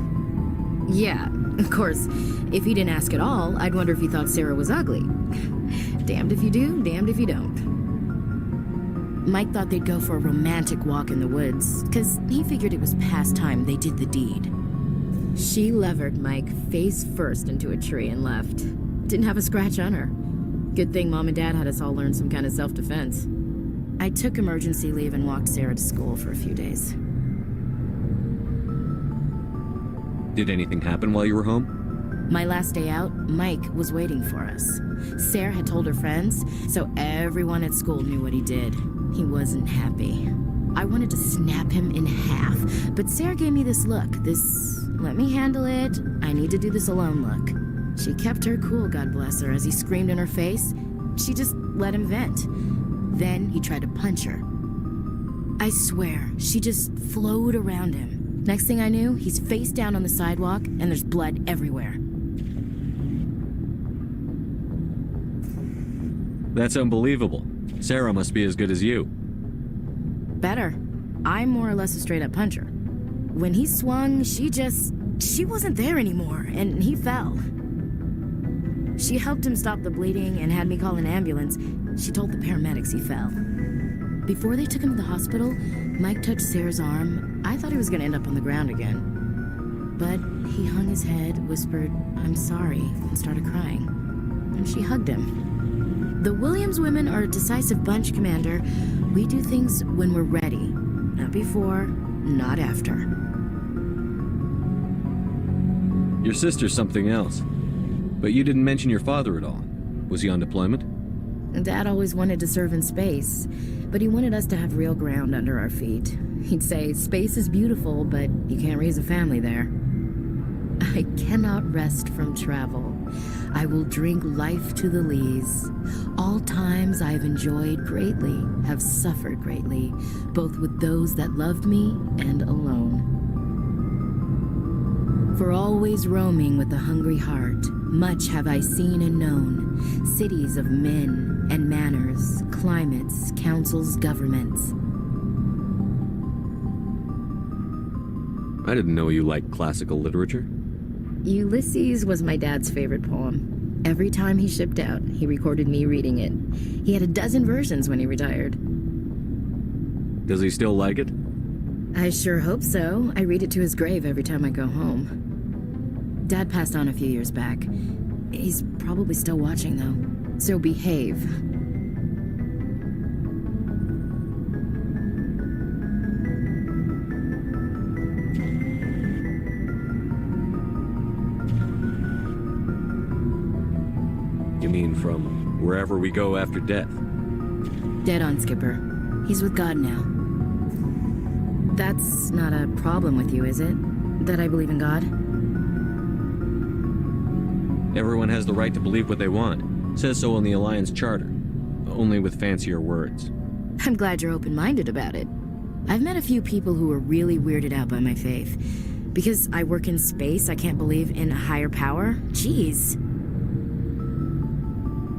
Yeah, of course. If he didn't ask at all, I'd wonder if he thought Sarah was ugly. Damned if you do, damned if you don't. Mike thought they'd go for a romantic walk in the woods, because he figured it was past time they did the deed. She levered Mike face first into a tree and left. Didn't have a scratch on her. Good thing Mom and Dad had us all learn some kind of self-defense. I took emergency leave and walked Sarah to school for a few days.
Did anything happen while you were home?
My last day out, Mike was waiting for us. Sarah had told her friends, so everyone at school knew what he did. He wasn't happy. I wanted to snap him in half, but Sarah gave me this look, this let me handle it, I need to do this alone look. She kept her cool, God bless her, as he screamed in her face. She just let him vent. Then he tried to punch her. I swear, she just flowed around him. Next thing I knew, he's face down on the sidewalk, and there's blood everywhere.
That's unbelievable. Sarah must be as good as you.
Better. I'm more or less a straight-up puncher. When he swung, she wasn't there anymore, and he fell. She helped him stop the bleeding and had me call an ambulance. She told the paramedics he fell. Before they took him to the hospital, Mike touched Sarah's arm. I thought he was going to end up on the ground again. But he hung his head, whispered, "I'm sorry," and started crying. And she hugged him. The Williams women are a decisive bunch, Commander. We do things when we're ready. Not before, not after.
Your sister's something else. But you didn't mention your father at all. Was he on deployment?
Dad always wanted to serve in space, but he wanted us to have real ground under our feet. He'd say, space is beautiful, but you can't raise a family there. I cannot rest from travel. I will drink life to the lees. All times I have enjoyed greatly, have suffered greatly, both with those that loved me and alone. For always roaming with a hungry heart, much have I seen and known, cities of men and manners, climates, councils, governments.
I didn't know you liked classical literature.
Ulysses was my dad's favorite poem. Every time he shipped out, he recorded me reading it. He had a dozen versions when he retired.
Does he still like it?
I sure hope so. I read it to his grave every time I go home. Dad passed on a few years back. He's probably still watching, though. So behave.
You mean from wherever we go after death?
Dead on, Skipper. He's with God now. That's not a problem with you, is it? That I believe in God?
Everyone has the right to believe what they want. Says so in the Alliance Charter. Only with fancier words.
I'm glad you're open-minded about it. I've met a few people who are really weirded out by my faith. Because I work in space, I can't believe in a higher power? Jeez.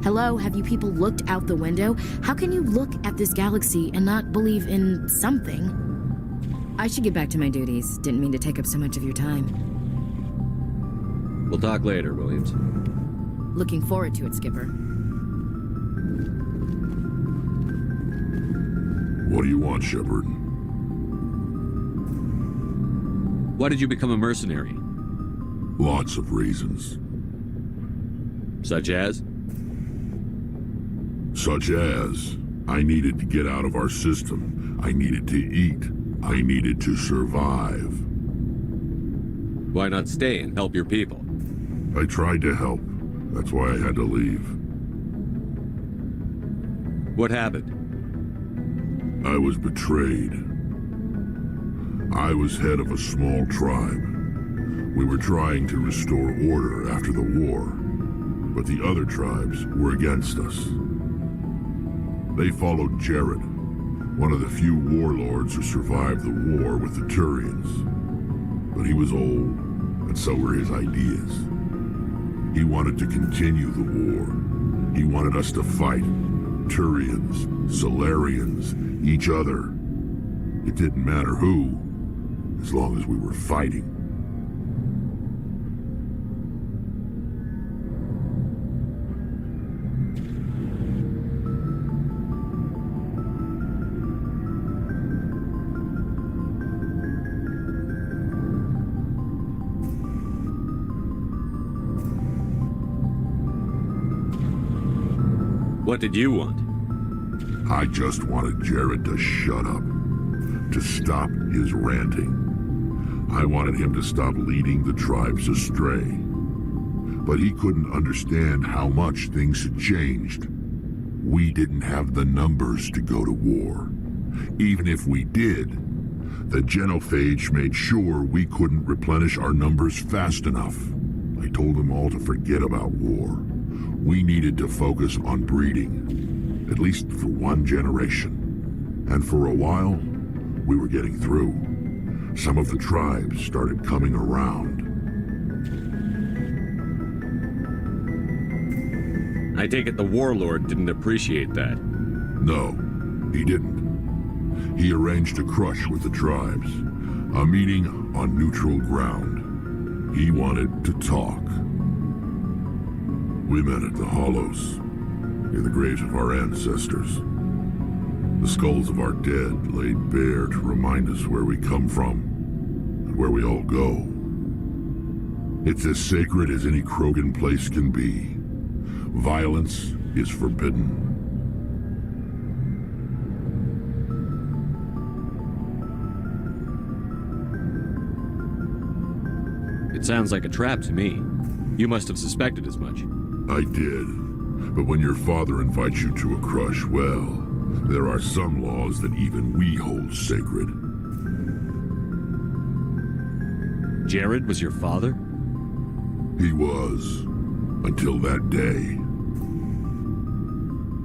Hello, have you people looked out the window? How can you look at this galaxy and not believe in something? I should get back to my duties. Didn't mean to take up so much of your time.
We'll talk later, Williams.
Looking forward to it, Skipper.
What do you want, Shepard?
Why did you become a mercenary?
Lots of reasons.
Such as?
Such as, I needed to get out of our system. I needed to eat. I needed to survive.
Why not stay and help your people?
I tried to help. That's why I had to leave.
What happened?
I was betrayed. I was head of a small tribe. We were trying to restore order after the war, but the other tribes were against us. They followed Jared, one of the few warlords who survived the war with the Turians. But he was old, and so were his ideas. He wanted to continue the war. He wanted us to fight. Turians, Solarians, each other. It didn't matter who, as long as we were fighting.
What did you want?
I just wanted Jared to shut up, to stop his ranting. I wanted him to stop leading the tribes astray. But he couldn't understand how much things had changed. We didn't have the numbers to go to war. Even if we did, the genophage made sure we couldn't replenish our numbers fast enough. I told them all to forget about war. We needed to focus on breeding, at least for one generation. And for a while, we were getting through. Some of the tribes started coming around.
I take it the warlord didn't appreciate that.
No, he didn't. He arranged a crush with the tribes, a meeting on neutral ground. He wanted to talk. We met at the Hollows, near the graves of our ancestors. The skulls of our dead laid bare to remind us where we come from and where we all go. It's as sacred as any Krogan place can be. Violence is forbidden.
It sounds like a trap to me. You must have suspected as much.
I did. But when your father invites you to a crush, well, there are some laws that even we hold sacred.
Jared was your father?
He was, until that day.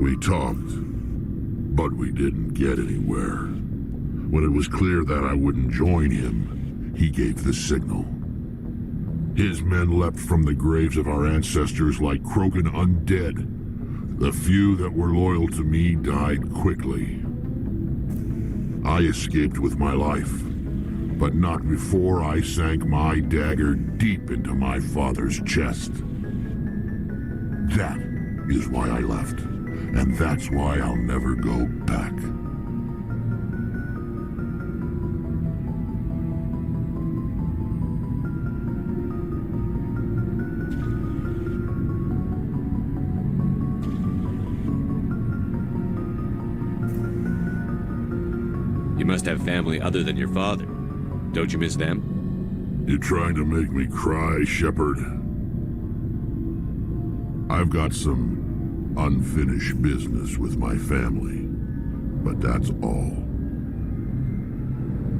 We talked, but we didn't get anywhere. When it was clear that I wouldn't join him, he gave the signal. His men leapt from the graves of our ancestors like Krogan undead. The few that were loyal to me died quickly. I escaped with my life, but not before I sank my dagger deep into my father's chest. That is why I left, and that's why I'll never go back.
You must have family other than your father. Don't you miss them?
You're trying to make me cry, Shepard. I've got some unfinished business with my family, but that's all.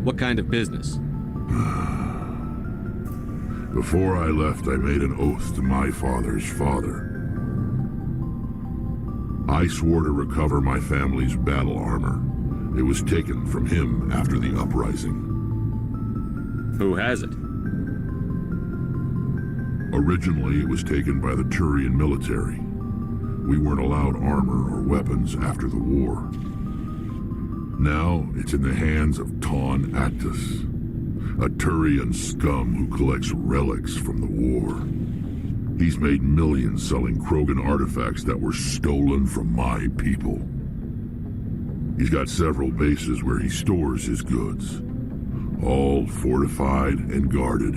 What kind of business?
Before I left, I made an oath to my father's father. I swore to recover my family's battle armor. It was taken from him after the uprising.
Who has it?
Originally, it was taken by the Turian military. We weren't allowed armor or weapons after the war. Now, it's in the hands of Taun Actus, a Turian scum who collects relics from the war. He's made millions selling Krogan artifacts that were stolen from my people. He's got several bases where he stores his goods, all fortified and guarded.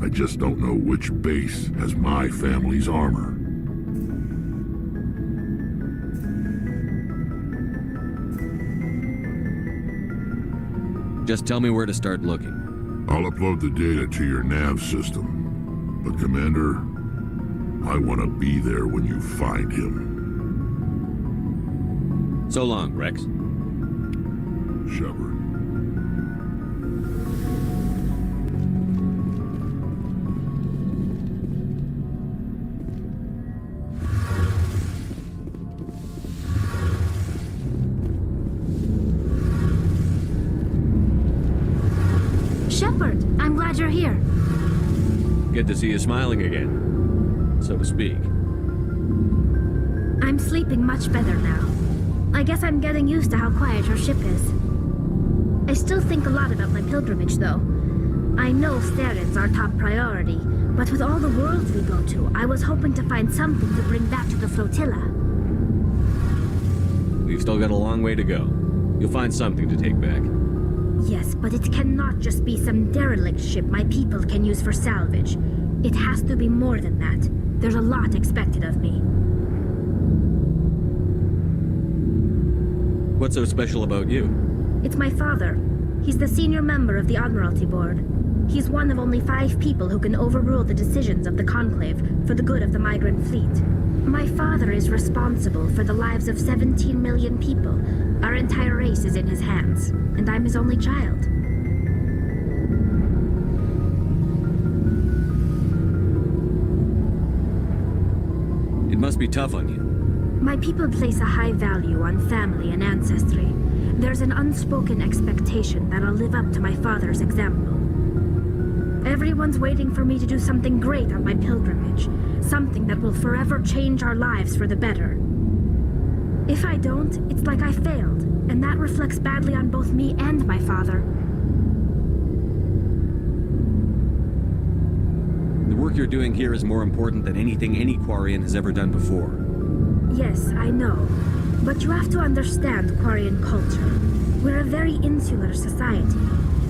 I just don't know which base has my family's armor.
Just tell me where to start looking.
I'll upload the data to your nav system. But Commander, I want to be there when you find him.
So long, Rex.
Shepard.
Shepard, I'm glad you're here.
Good to see you smiling again, so to speak.
I'm sleeping much better now. I guess I'm getting used to how quiet your ship is. I still think a lot about my pilgrimage, though. I know Theron's our top priority, but with all the worlds we go to, I was hoping to find something to bring back to the flotilla.
We've still got a long way to go. You'll find something to take back.
Yes, but it cannot just be some derelict ship my people can use for salvage. It has to be more than that. There's a lot expected of me.
What's so special about you?
It's my father. He's the senior member of the Admiralty Board. He's one of only 5 people who can overrule the decisions of the Conclave for the good of the migrant fleet. My father is responsible for the lives of 17 million people. Our entire race is in his hands, and I'm his only child.
It must be tough on you.
My people place a high value on family and ancestry. There's an unspoken expectation that I'll live up to my father's example. Everyone's waiting for me to do something great on my pilgrimage, something that will forever change our lives for the better. If I don't, it's like I failed, and that reflects badly on both me and my father.
The work you're doing here is more important than anything any Quarian has ever done before.
Yes, I know. But you have to understand Quarian culture. We're a very insular society.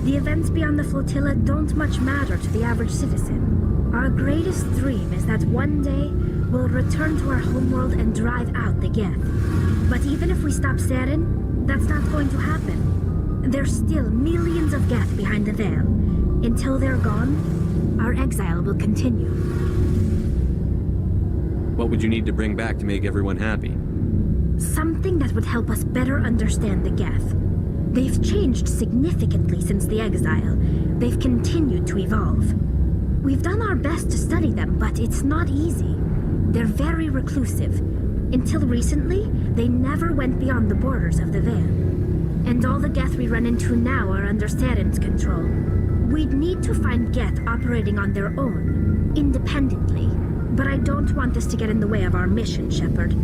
The events beyond the flotilla don't much matter to the average citizen. Our greatest dream is that one day we'll return to our homeworld and drive out the Geth. But even if we stop Saren, that's not going to happen. There's still millions of Geth behind the veil. Until they're gone, our exile will continue.
What would you need to bring back to make everyone happy?
Something that would help us better understand the Geth. They've changed significantly since the exile. They've continued to evolve. We've done our best to study them, but it's not easy. They're very reclusive. Until recently, they never went beyond the borders of the Veil. And all the Geth we run into now are under Saren's control. We'd need to find Geth operating on their own, independently. But I don't want this to get in the way of our mission, Shepard.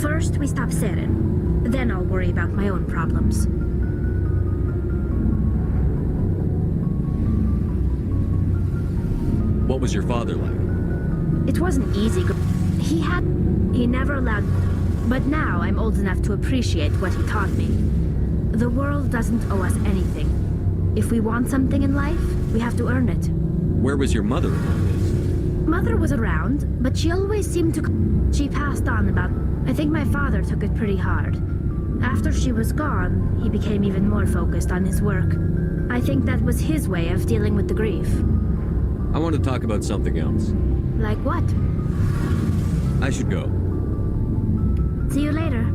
First, we stop Saren. Then I'll worry about my own problems.
What was your father like?
It wasn't easy. He never allowed... But now I'm old enough to appreciate what he taught me. The world doesn't owe us anything. If we want something in life, we have to earn it.
Where was your mother in all this?
Mother was around, but she always seemed to... She passed on about... I think my father took it pretty hard. After she was gone, he became even more focused on his work. I think that was his way of dealing with the grief.
I want to talk about something else.
Like what?
I should go.
See you later.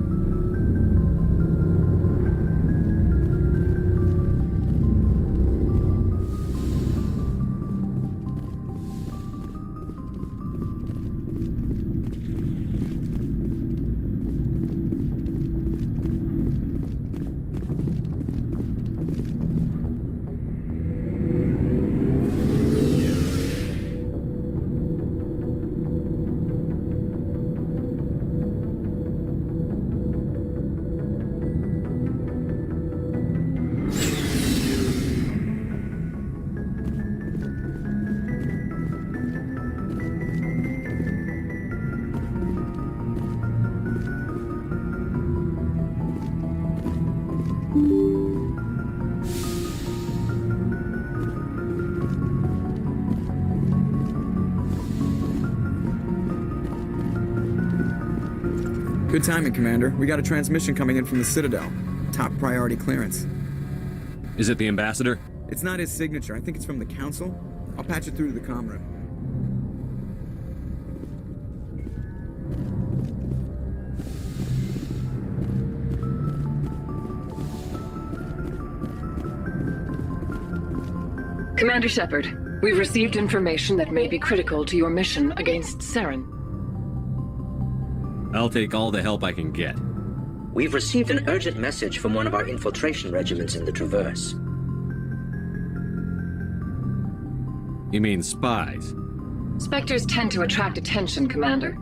Good timing, Commander. We got a transmission coming in from the Citadel. Top priority clearance.
Is it the ambassador?
It's not his signature. I think it's from the Council. I'll patch it through to the comm room.
Commander Shepard, we've received information that may be critical to your mission against Saren.
I'll take all the help I can get.
We've received an urgent message from one of our infiltration regiments in the Traverse.
You mean spies?
Spectres tend to attract attention, Commander,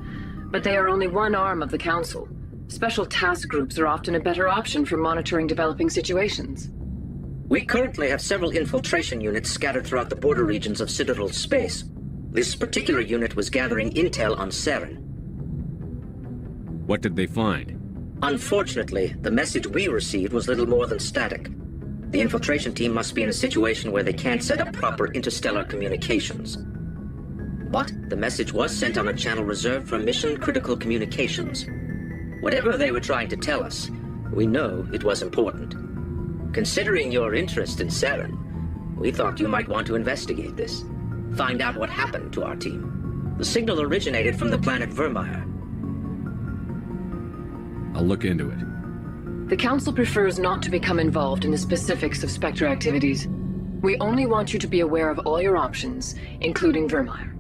but they are only one arm of the Council. Special task groups are often a better option for monitoring developing situations.
We currently have several infiltration units scattered throughout the border regions of Citadel space. This particular unit was gathering intel on Saren.
What did they find?
Unfortunately, the message we received was little more than static. The infiltration team must be in a situation where they can't set up proper interstellar communications. But the message was sent on a channel reserved for mission-critical communications. Whatever they were trying to tell us, we know it was important. Considering your interest in Saren, we thought you might want to investigate this. Find out what happened to our team. The signal originated from the planet Vermeer.
I'll look into it.
The Council prefers not to become involved in the specifics of Spectre activities. We only want you to be aware of all your options, including Vermeer.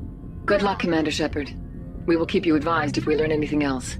Good luck, Commander Shepard. We will keep you advised if we learn anything else.